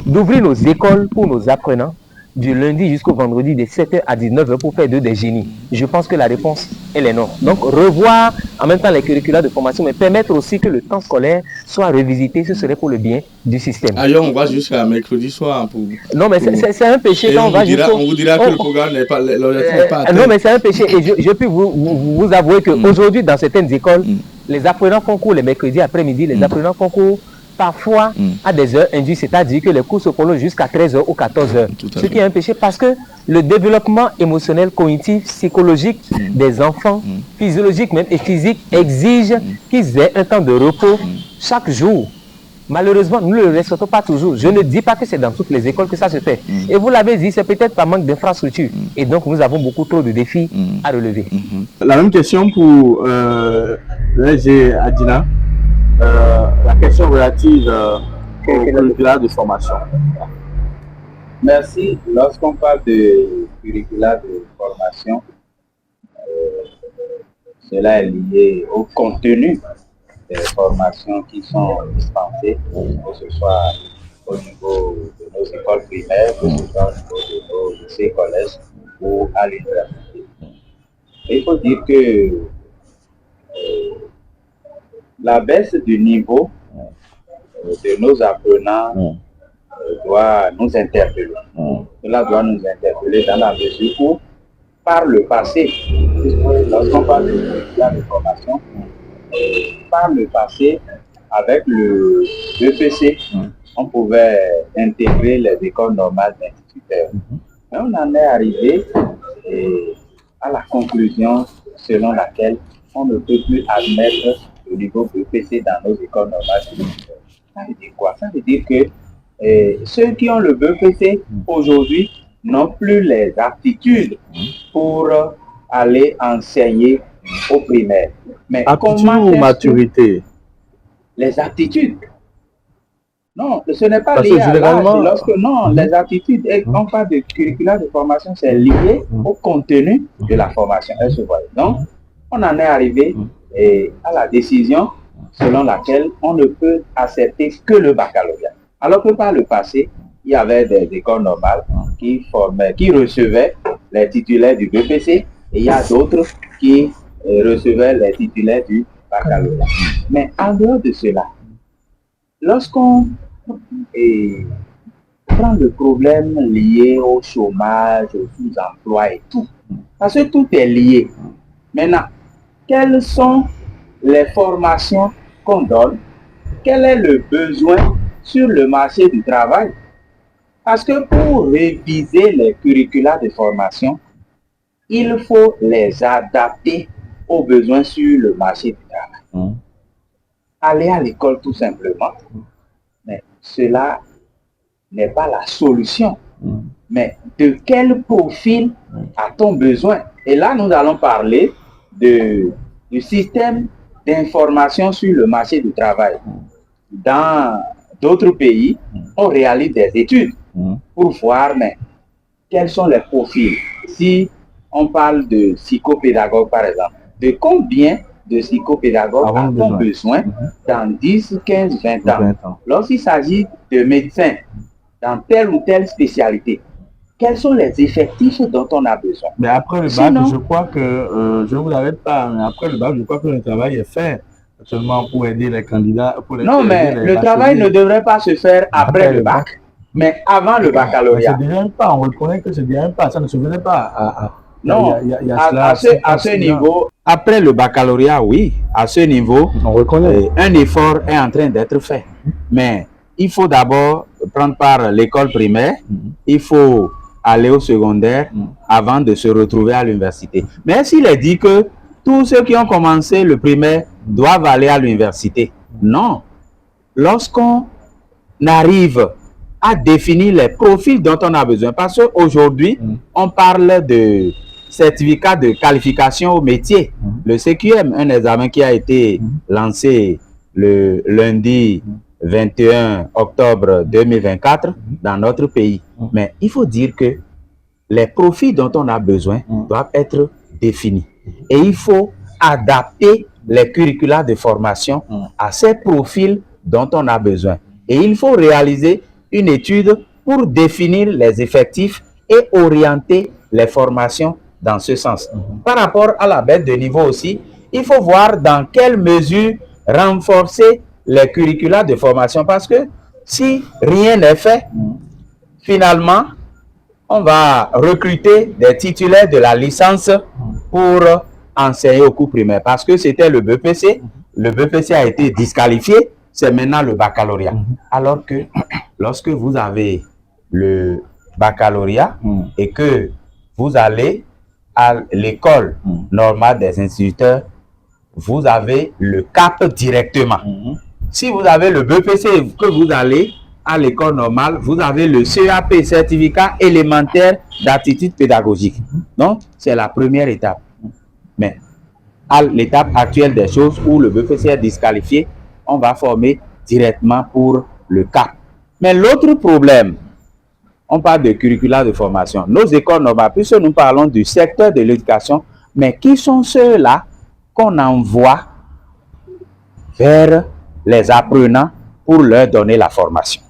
d'ouvrir nos écoles pour nos apprenants du lundi jusqu'au vendredi de 7h à 19h pour faire d'eux des génies? Je pense que la réponse, elle est non. Donc, revoir en même temps les curricula de formation, mais permettre aussi que le temps scolaire soit revisité, ce serait pour le bien du système. Ailleurs, on va jusqu'à mercredi soir. Non, mais c'est un péché quand on va jusqu'au... On vous dira que le programme n'est pas atteint. Non, mais c'est un péché. Et je peux vous avouer qu'aujourd'hui, dans certaines écoles, les apprenants font cours les mercredis après-midi, les apprenants font cours parfois à des heures indues, c'est-à-dire que les cours se prolongent jusqu'à 13h ou 14h. Ce qui est un péché parce que le développement émotionnel, cognitif, psychologique des enfants, physiologique même et physique, exige qu'ils aient un temps de repos chaque jour. Malheureusement, nous ne le respectons pas toujours. Je ne dis pas que c'est dans toutes les écoles que ça se fait. Et vous l'avez dit, c'est peut-être par manque d'infrastructures. Et donc, nous avons beaucoup trop de défis à relever. La même question pour l'EG Adina. La question relative au curricula de formation. Merci. Lorsqu'on parle de curricula de formation, cela est lié au contenu des formations qui sont dispensées, que ce soit au niveau de nos écoles primaires, que ce soit au niveau de nos lycées, collèges ou à l'université. Il faut dire que la baisse du niveau de nos apprenants doit nous interpeller. Cela doit nous interpeller dans la mesure où, par le passé, lorsqu'on parle de curricula de formation, par le passé, avec le BPC, on pouvait intégrer les écoles normales d'instituteurs. Mais on en est arrivé à la conclusion selon laquelle on ne peut plus admettre le niveau BPC dans nos écoles normales d'instituteurs. Ça veut dire quoi? Ça veut dire que ceux qui ont le BPC aujourd'hui n'ont plus les aptitudes pour aller enseigner au primaire. Mais aptitude ou maturité? Les aptitudes. Non, ce n'est pas parce lié à l'âge. généralement... Non, les aptitudes, et quand on parle de curricula de formation, c'est lié au contenu de la formation. Donc, on en est arrivé à la décision selon laquelle on ne peut accepter que le baccalauréat. Alors que par le passé, il y avait des écoles normales qui recevaient les titulaires du BPC et il y a d'autres qui recevaient les titulaires du baccalauréat. Mais en dehors de cela, lorsqu'on prend le problème lié au chômage, au sous-emploi et tout, parce que tout est lié. Maintenant, quelles sont les formations qu'on donne? Quel est le besoin sur le marché du travail? Parce que pour réviser les curricula de formation, il faut les adapter aux besoins sur le marché du travail. Aller à l'école tout simplement, mais cela n'est pas la solution. Mais de quel profil a-t-on besoin? Et là, nous allons parler du système d'information sur le marché du travail. Dans d'autres pays, on réalise des études pour voir mais, quels sont les profils. Si on parle de psychopédagogue, par exemple, de combien de psychopédagogues a-t-on besoin dans 10, 15, 20 ans? Lorsqu'il s'agit de médecins dans telle ou telle spécialité, quels sont les effectifs dont on a besoin? Mais après le bac, je crois que, je ne vous l'arrête pas, mais après le bac, je crois que le travail est fait seulement pour aider les candidats. Non, mais le travail ne devrait pas se faire après le bac, mais avant le baccalauréat. C'est déjà un pas, on reconnaît que c'est déjà un pas, ça ne se faisait pas. Non, à ce niveau, après le baccalauréat, oui, à ce niveau, on reconnaît. Un effort est en train d'être fait. Mais il faut d'abord prendre par l'école primaire, il faut aller au secondaire avant de se retrouver à l'université. Mais s'il est dit que tous ceux qui ont commencé le primaire doivent aller à l'université, non. Lorsqu'on arrive à définir les profils dont on a besoin, parce qu'aujourd'hui, on parle de certificat de qualification au métier, le CQM, un examen qui a été lancé le lundi 21 octobre 2024 dans notre pays. Mais il faut dire que les profils dont on a besoin doivent être définis. Et il faut adapter les curricula de formation à ces profils dont on a besoin. Et il faut réaliser une étude pour définir les effectifs et orienter les formations dans ce sens. Par rapport à la baisse de niveau aussi, il faut voir dans quelle mesure renforcer les curricula de formation, parce que si rien n'est fait, finalement, on va recruter des titulaires de la licence pour enseigner au cours primaire, parce que c'était le BPC. Le BPC a été disqualifié, c'est maintenant le baccalauréat. Alors que lorsque vous avez le baccalauréat et que vous allez à l'école normale des instituteurs, vous avez le cap directement. Si vous avez le BPC que vous allez à l'école normale, vous avez le CAP, certificat élémentaire d'aptitude pédagogique. Donc, c'est la première étape. Mais à l'étape actuelle des choses où le BPC est disqualifié, on va former directement pour le CAP. Mais l'autre problème, on parle de curricula de formation. Nos écoles normales, puisque nous parlons du secteur de l'éducation, mais qui sont ceux-là qu'on envoie vers les apprenants pour leur donner la formation?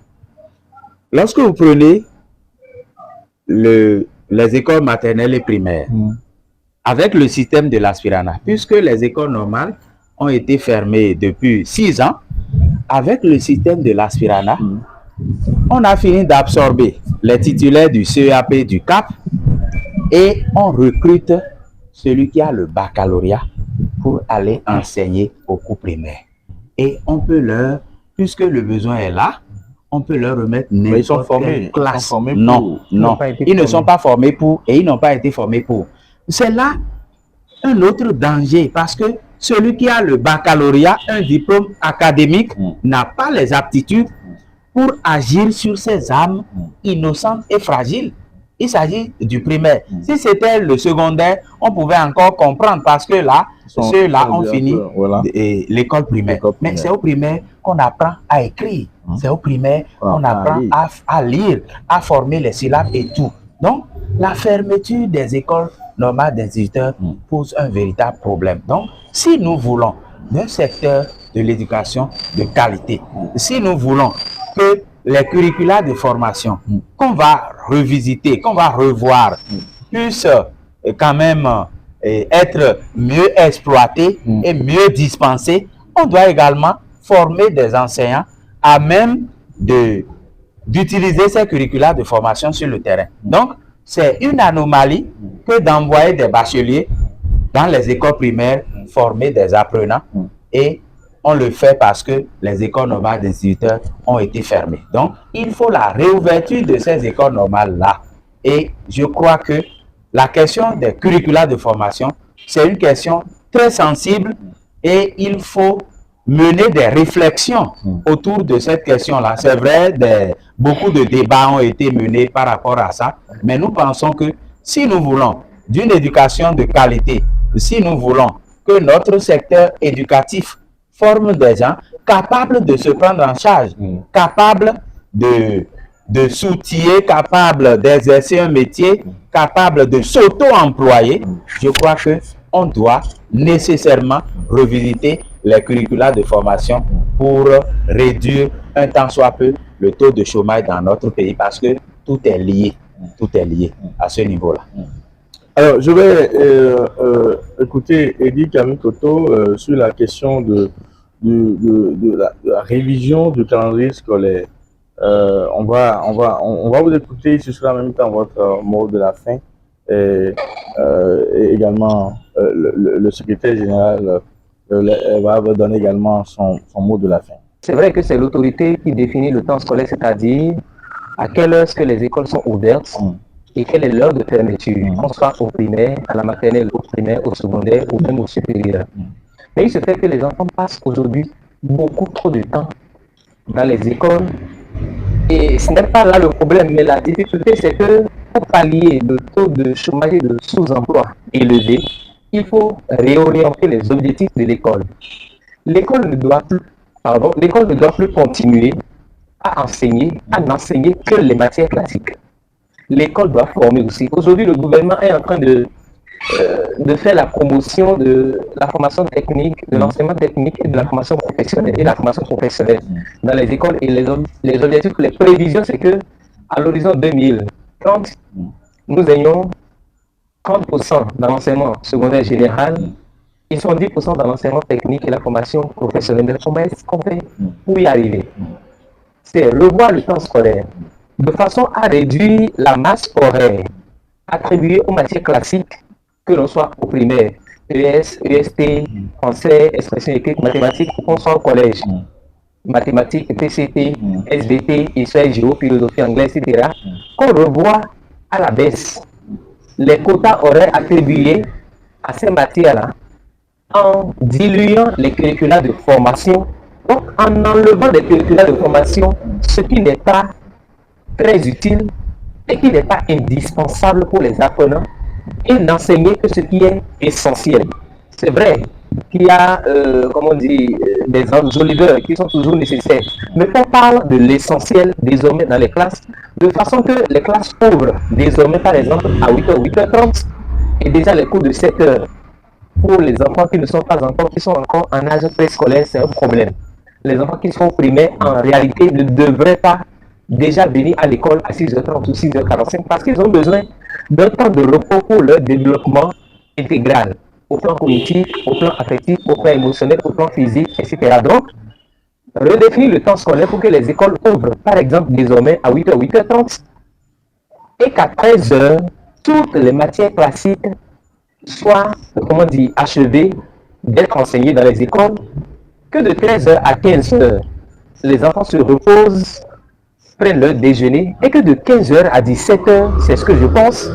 Lorsque vous prenez les écoles maternelles et primaires, avec le système de l'aspirana, puisque les écoles normales ont été fermées depuis 6 ans, avec le système de l'aspirana, on a fini d'absorber les titulaires du CEAP du CAP et on recrute celui qui a le baccalauréat pour aller enseigner au cours primaire. Et on peut leur, puisque le besoin est là, on peut leur remettre n'importe quelle classe. Non, ils ne sont pas formés pour et ils n'ont pas été formés pour. C'est là un autre danger parce que celui qui a le baccalauréat, un diplôme académique, n'a pas les aptitudes pour agir sur ces âmes innocentes et fragiles. Il s'agit du primaire. Si c'était le secondaire, on pouvait encore comprendre parce que là, ceux-là ont fini l'école primaire. Mais c'est au primaire qu'on apprend à écrire. C'est au primaire qu'on apprend à lire, à former les syllabes et tout. Donc, la fermeture des écoles normales d'instituteurs pose un véritable problème. Donc, si nous voulons un secteur de l'éducation de qualité, si nous voulons que les curricula de formation qu'on va revisiter, qu'on va revoir, puissent quand même être mieux exploités et mieux dispensés, on doit également former des enseignants à même d'utiliser ces curricula de formation sur le terrain. Donc, c'est une anomalie que d'envoyer des bacheliers dans les écoles primaires former des apprenants et on le fait parce que les écoles normales d'instituteurs ont été fermées. Donc, il faut la réouverture de ces écoles normales-là. Et je crois que la question des curricula de formation, c'est une question très sensible et il faut mener des réflexions autour de cette question-là. C'est vrai, beaucoup de débats ont été menés par rapport à ça, mais nous pensons que si nous voulons d'une éducation de qualité, si nous voulons que notre secteur éducatif forme des gens capables de se prendre en charge, capables de s'outiller, capables d'exercer un métier, capables de s'auto-employer, je crois qu'on doit nécessairement revisiter les curricula de formation pour réduire un tant soit peu le taux de chômage dans notre pays parce que tout est lié à ce niveau-là. Alors, je vais écouter Eddie Kamikoto sur la question de la révision du calendrier scolaire. On va vous écouter, ce sera en même temps votre mot de la fin et également le secrétaire général va vous donner également son mot de la fin. C'est vrai que c'est l'autorité qui définit le temps scolaire, c'est-à-dire à quelle heure est-ce que les écoles sont ouvertes et quelle est l'heure de fermeture, qu'on soit au primaire, à la maternelle, au primaire, au secondaire ou même au supérieur. Mais il se fait que les enfants passent aujourd'hui beaucoup trop de temps dans les écoles et ce n'est pas là le problème, mais la difficulté c'est que pour pallier le taux de chômage et de sous-emploi élevé, il faut réorienter les objectifs de l'école. L'école ne doit plus continuer à n'enseigner que les matières classiques. L'école doit former aussi. Aujourd'hui, le gouvernement est en train de faire la promotion de la formation technique, de l'enseignement technique et de la formation professionnelle dans les écoles. Et les objectifs, les prévisions, c'est que à l'horizon 2030, nous ayons 30% dans l'enseignement secondaire général et 70% dans l'enseignement technique et la formation professionnelle. Mais comment est-ce qu'on fait pour y arriver? C'est revoir le temps scolaire de façon à réduire la masse horaire attribuée aux matières classiques, que l'on soit au primaire, ES, EST, français, expression écrite, mathématiques, ou qu'on soit au collège, mathématiques, PCT, SVT, histoire, géo, philosophie, anglais, etc., qu'on revoit à la baisse les quotas horaires attribués à ces matières-là en diluant les curricula de formation, donc en enlevant les curricula de formation, ce qui n'est pas très utile et qui n'est pas indispensable pour les apprenants, et n'enseigner que ce qui est essentiel. C'est vrai qu'il y a, des enjoliveurs qui sont toujours nécessaires, mais on parle de l'essentiel désormais dans les classes, de façon que les classes ouvrent désormais par exemple à 8h, 8h30, et déjà les cours de 7h. Pour les enfants qui ne sont pas encore, qui sont encore en âge préscolaire, c'est un problème. Les enfants qui sont primaires, en réalité, ne devraient pas déjà venir à l'école à 6h30 ou 6h45 parce qu'ils ont besoin d'un temps de repos pour leur développement intégral, au plan cognitif, au plan affectif, au plan émotionnel, au plan physique, etc. Donc, redéfinir le temps scolaire pour que les écoles ouvrent, par exemple, désormais à 8h, 8h30, et qu'à 13h, toutes les matières classiques soient, comment dire, achevées d'être enseignées dans les écoles, que de 13h à 15h, les enfants se reposent, prennent leur déjeuner, et que de 15h à 17h, c'est ce que je pense,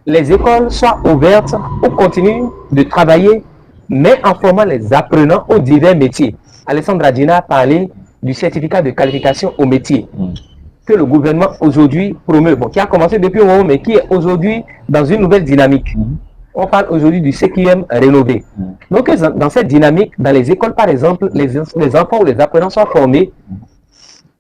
les écoles soient ouvertes ou continuent de travailler, mais en formant les apprenants aux divers métiers. Alessandra Dina a parlé du certificat de qualification au métier que le gouvernement aujourd'hui promeut, qui a commencé depuis un moment, mais qui est aujourd'hui dans une nouvelle dynamique. On parle aujourd'hui du CQM rénové. Donc, dans cette dynamique, dans les écoles, par exemple, les enfants ou les apprenants sont formés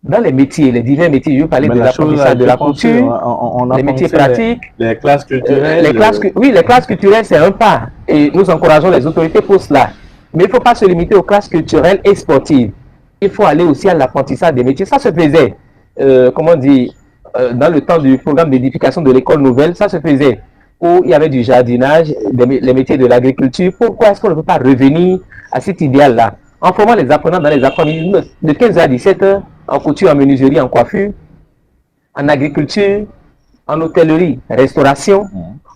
dans les métiers, les divers métiers. Je parlais de l'apprentissage de la couture, les métiers pratiques, les classes culturelles. Oui, les classes culturelles, c'est un pas. Et nous encourageons les autorités pour cela. Mais il ne faut pas se limiter aux classes culturelles et sportives. Il faut aller aussi à l'apprentissage des métiers. Ça se faisait, comment dire, dans le temps du programme d'édification de l'école nouvelle, ça se faisait où il y avait du jardinage, les métiers de l'agriculture. Pourquoi est-ce qu'on ne peut pas revenir à cet idéal-là en formant les apprenants dans les après-midi de 15h à 17h, en couture, en menuiserie, en coiffure, en agriculture, en hôtellerie, restauration,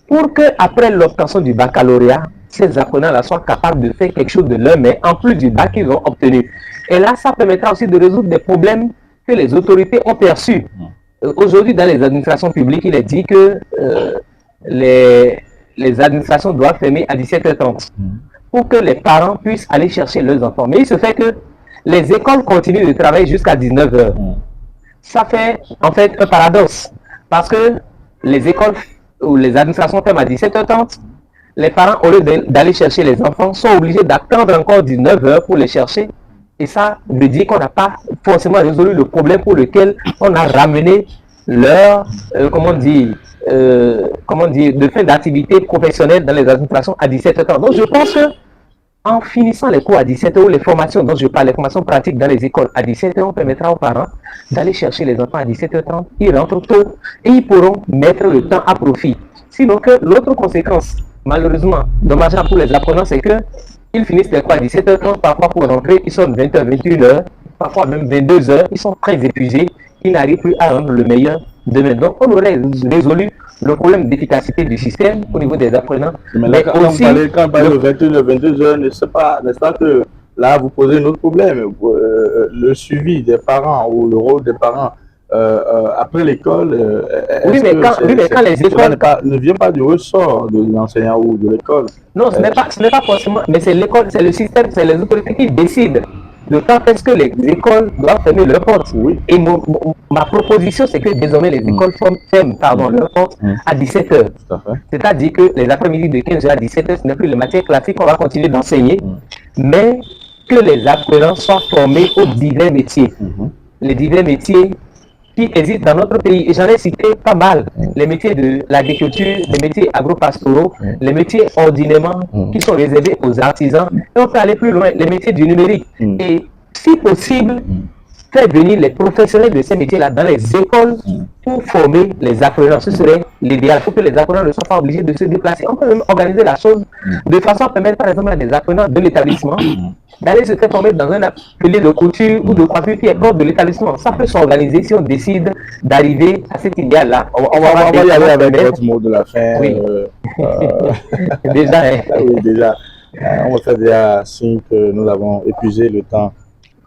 pour qu'après l'obtention du baccalauréat, ces apprenants-là soient capables de faire quelque chose de leur main, en plus du bac qu'ils ont obtenu. Et là, ça permettra aussi de résoudre des problèmes que les autorités ont perçus. Aujourd'hui, dans les administrations publiques, il est dit que les administrations doivent fermer à 17h30 pour que les parents puissent aller chercher leurs enfants. Mais il se fait que les écoles continuent de travailler jusqu'à 19h. Ça fait en fait un paradoxe parce que les écoles ou les administrations ferment à 17h30. Les parents, au lieu d'aller chercher les enfants, sont obligés d'attendre encore 19h pour les chercher. Et ça veut dire qu'on n'a pas forcément résolu le problème pour lequel on a ramené leur, de fin d'activité professionnelle dans les administrations à 17h30. Donc je pense que en finissant les cours à 17h, ou les formations dont je parle, les formations pratiques dans les écoles à 17h, on permettra aux parents d'aller chercher les enfants à 17h30. Ils rentrent tôt et ils pourront mettre le temps à profit. Sinon que l'autre conséquence, malheureusement, dommageable pour les apprenants, c'est que ils finissent les cours à 17h30, parfois pour rentrer, ils sont 20h, 21h, parfois même 22h, ils sont très épuisés, ils n'arrivent plus à rendre le meilleur demain. Donc on aurait résolu le problème d'efficacité du système au niveau des apprenants. Mais là, quand on parle de 21h, 22h, n'est-ce pas que là vous posez un autre problème, le suivi des parents ou le rôle des parents après l'école. Oui, mais quand les écoles ne vient pas du ressort de l'enseignant ou de l'école. Non, ce n'est pas forcément, mais c'est l'école, c'est le système, c'est les autorités qui décident de quand est-ce que les écoles doivent fermer leurs portes. Oui. Et ma proposition, c'est que désormais les écoles ferment leurs portes à 17h. C'est-à-dire que les après-midi de 15h à 17h, ce n'est plus les matières classiques qu'on va continuer d'enseigner, mais que les apprenants soient formés aux divers métiers. Les divers métiers qui existent dans notre pays. Et j'en ai cité pas mal. Les métiers de l'agriculture, les métiers agro-pastoraux, les métiers ordinairement qui sont réservés aux artisans. Et on peut aller plus loin, les métiers du numérique. Et si possible, faire venir les professionnels de ces métiers-là dans les écoles pour former les apprenants. Ce serait l'idéal. Il faut que les apprenants ne soient pas obligés de se déplacer. On peut même organiser la chose de façon à permettre, par exemple, à des apprenants de l'établissement d'aller se faire former dans un atelier de couture ou de coiffure qui est proche de l'établissement. Ça peut s'organiser si on décide d'arriver à cet idéal-là. On va y aller avec votre mot de la fin. Oui. Déjà. Oui, déjà. On va faire déjà signe que nous avons épuisé le temps.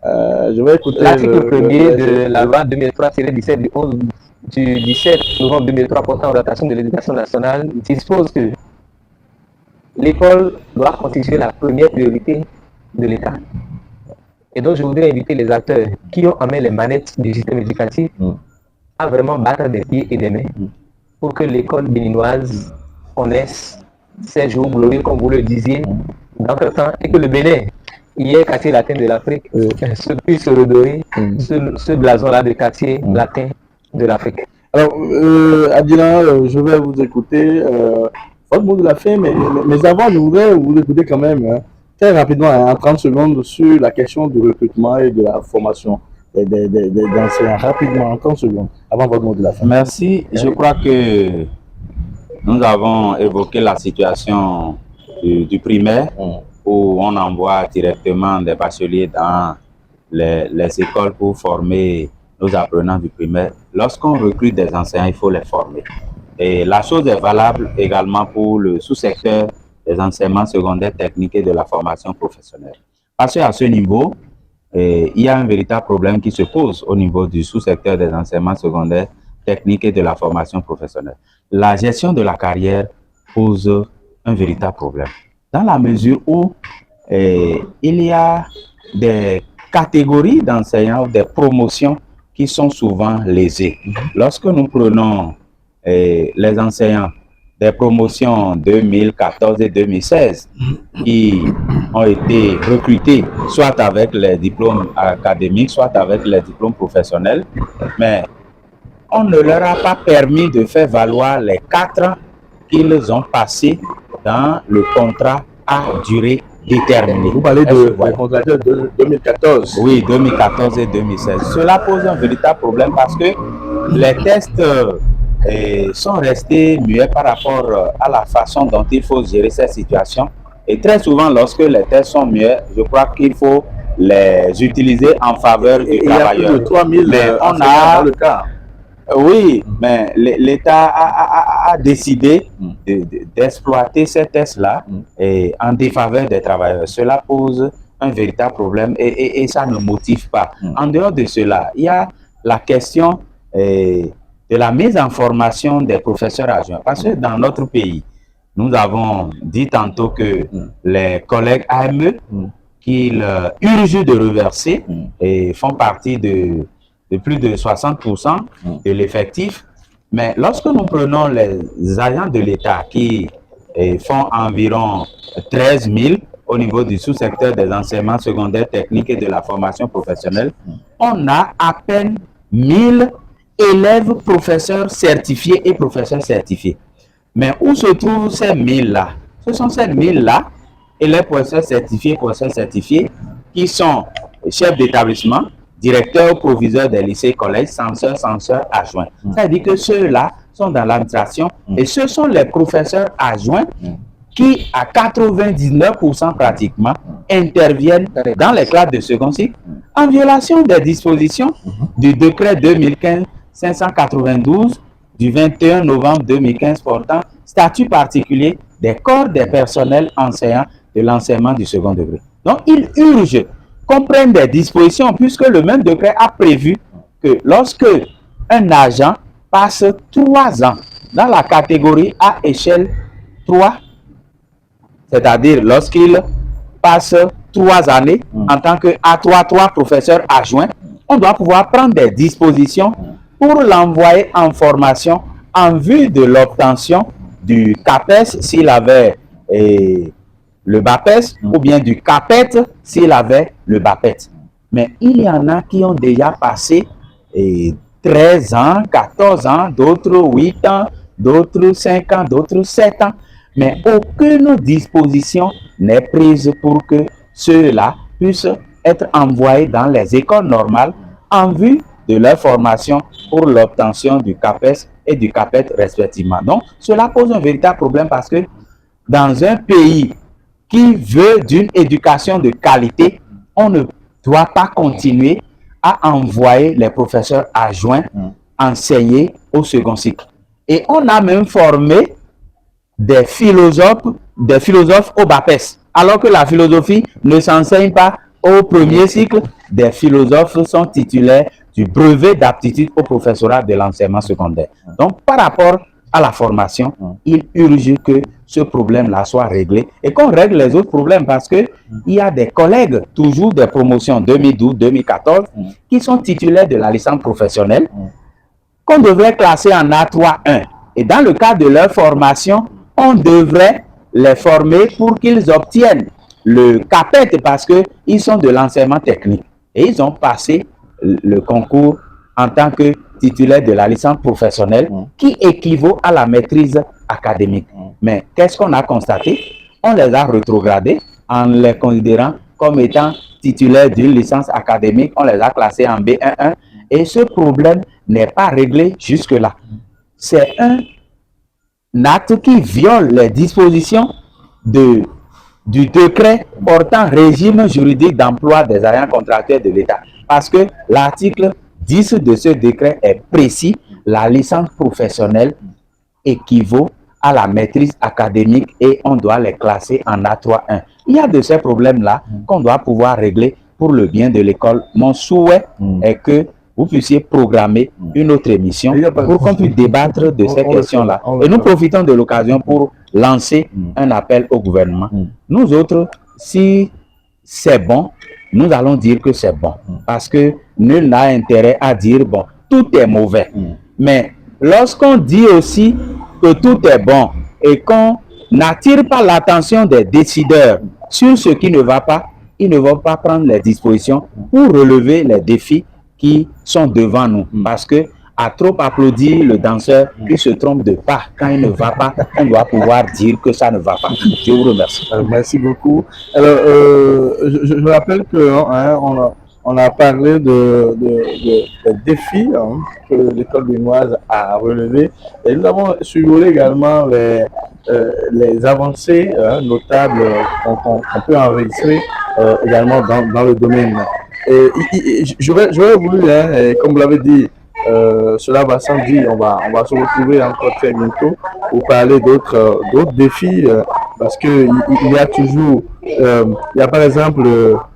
Je vais écouter l'article 1er de la loi 2003-17 du 17 novembre 2003 portant orientation de l'éducation nationale dispose que l'école doit constituer la première priorité de l'État. Et donc je voudrais inviter les acteurs qui ont en main les manettes du système éducatif à vraiment battre des pieds et des mains pour que l'école béninoise connaisse ces jours glorieux, comme vous le disiez, dans le temps, et que le Bénin, hier quartier latin de l'Afrique, puisse se redorer ce blason-là de quartier latin de l'Afrique. Alors, Adila, je vais vous écouter. Votre mot de la fin, mais avant, je voudrais vous écouter quand même, très rapidement, en 30 secondes, sur la question du recrutement et de la formation des enseignants. Rapidement, en 30 secondes, avant votre mot de la fin. Merci. Je crois que nous avons évoqué la situation du primaire, où on envoie directement des bacheliers dans les écoles pour former nos apprenants du primaire. Lorsqu'on recrute des enseignants, il faut les former. Et la chose est valable également pour le sous-secteur des enseignements secondaires techniques et de la formation professionnelle. Parce qu'à ce niveau, il y a un véritable problème qui se pose au niveau du sous-secteur des enseignements secondaires techniques et de la formation professionnelle. La gestion de la carrière pose un véritable problème. Dans la mesure où il y a des catégories d'enseignants, des promotions qui sont souvent lésées. Lorsque nous prenons les enseignants des promotions 2014 et 2016 qui ont été recrutés soit avec les diplômes académiques, soit avec les diplômes professionnels, mais on ne leur a pas permis de faire valoir les 4 ans qu'ils ont passés dans le contrat à durée déterminée. Vous parlez de la contracteur de 2014. Oui, 2014 et 2016. Cela pose un véritable problème parce que les tests sont restés muets par rapport à la façon dont il faut gérer cette situation. Et très souvent, lorsque les tests sont muets, je crois qu'il faut les utiliser en faveur du travailleur. Il y a plus de 3000 on a dans le cas. Oui, mais l'État a décidé d'exploiter ces tests-là en défaveur des travailleurs. Cela pose un véritable problème et ça ne motive pas. En dehors de cela, il y a la question de la mise en formation des professeurs adjoints. Parce que dans notre pays, nous avons dit tantôt que les collègues AME, qu'ils urgent de reverser et font partie de plus de 60% de l'effectif. Mais lorsque nous prenons les agents de l'État qui font environ 13 000 au niveau du sous-secteur des enseignements secondaires techniques et de la formation professionnelle, on a à peine 1000 élèves professeurs certifiés et professeurs certifiés. Mais où se trouvent ces 1000-là? Ce sont ces 1000-là, élèves professeurs certifiés, qui sont chefs d'établissement, directeurs, proviseurs des lycées, collèges, censeurs adjoints. C'est-à-dire que ceux-là sont dans l'administration et ce sont les professeurs adjoints qui, à 99% pratiquement, interviennent dans les classes de second cycle en violation des dispositions du décret 2015-592 du 21 novembre 2015 portant statut particulier des corps des personnels enseignants de l'enseignement du second degré. Donc, il urge qu'on prenne des dispositions puisque le même décret a prévu que lorsque un agent passe 3 ans dans la catégorie à échelle 3, c'est-à-dire lorsqu'il passe 3 années en tant que A3 professeur adjoint, on doit pouvoir prendre des dispositions pour l'envoyer en formation en vue de l'obtention du CAPES s'il avait le BAPES ou bien du CAPET s'il avait le BAPET. Mais il y en a qui ont déjà passé 13 ans, 14 ans, d'autres 8 ans, d'autres 5 ans, d'autres 7 ans. Mais aucune disposition n'est prise pour que ceux-là puissent être envoyés dans les écoles normales en vue de leur formation pour l'obtention du CAPES et du CAPET respectivement. Donc, cela pose un véritable problème parce que dans un pays qui veut d'une éducation de qualité, on ne doit pas continuer à envoyer les professeurs adjoints enseigner au second cycle. Et on a même formé des philosophes au BAPES, alors que la philosophie ne s'enseigne pas au premier cycle. Des philosophes sont titulaires du brevet d'aptitude au professorat de l'enseignement secondaire. Donc, par rapport à la formation, il urge que ce problème-là soit réglé et qu'on règle les autres problèmes parce que il y a des collègues, toujours des promotions 2012-2014, qui sont titulaires de la licence professionnelle, qu'on devrait classer en A3-1. Et dans le cadre de leur formation, on devrait les former pour qu'ils obtiennent le CAPET parce qu'ils sont de l'enseignement technique. Et ils ont passé le concours en tant que titulaire de la licence professionnelle qui équivaut à la maîtrise académique. Mais qu'est-ce qu'on a constaté? On les a rétrogradés en les considérant comme étant titulaires d'une licence académique. On les a classés en B1-1 et ce problème n'est pas réglé jusque-là. C'est un acte qui viole les dispositions de du décret portant régime juridique d'emploi des agents contractuels de l'État. Parce que l'article 10 de ce décret est précis, la licence professionnelle équivaut à la maîtrise académique et on doit les classer en A3-1. Il y a de ces problèmes-là qu'on doit pouvoir régler pour le bien de l'école. Mon souhait est que vous puissiez programmer une autre émission pour qu'on puisse débattre de ces questions-là. Et nous profitons de l'occasion pour lancer un appel au gouvernement. Nous autres, si c'est bon, nous allons dire que c'est bon. Parce que nul n'a intérêt à dire, bon, tout est mauvais. Mais lorsqu'on dit aussi que tout est bon et qu'on n'attire pas l'attention des décideurs sur ce qui ne va pas, ils ne vont pas prendre les dispositions pour relever les défis qui sont devant nous. Parce que à trop applaudir le danseur, il se trompe de pas. Quand il ne va pas, on doit pouvoir dire que ça ne va pas. Je vous remercie. Merci beaucoup. Alors, je rappelle que on a parlé des défis que l'école béninoise a relevés. Et nous avons survolé également les avancées notables qu'on peut enregistrer également dans le domaine. Et j'aurais voulu, comme vous l'avez dit, cela va sans dire, on va se retrouver encore très bientôt pour parler d'autres défis parce que il y a toujours, il y a par exemple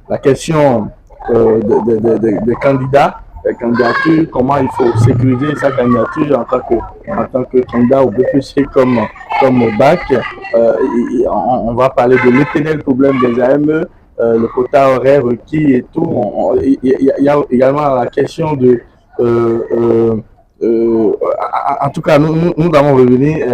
la question de candidats, la candidature, comment il faut sécuriser sa candidature en tant que candidat au BPC comme au bac. On va parler de l'éternel problème des AME, le quota horaire requis et tout. Il y a également la question de en tout cas, nous allons revenir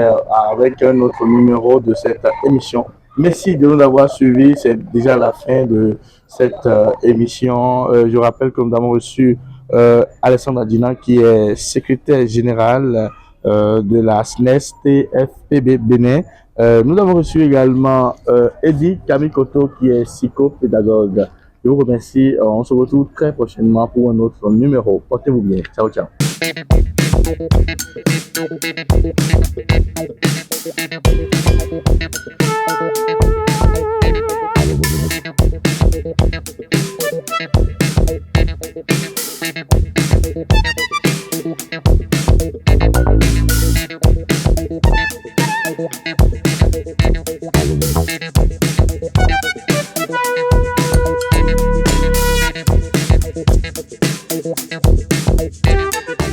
avec un autre numéro de cette émission. Merci de nous avoir suivis. C'est déjà la fin de cette émission. Je rappelle que nous avons reçu Alessandre Adina, qui est secrétaire général de la SNES TFPB Bénin. Nous avons reçu également Eddie Kamikoto, qui est psychopédagogue. Je vous remercie. On se retrouve très prochainement pour un autre numéro. Portez-vous bien. Ciao, ciao.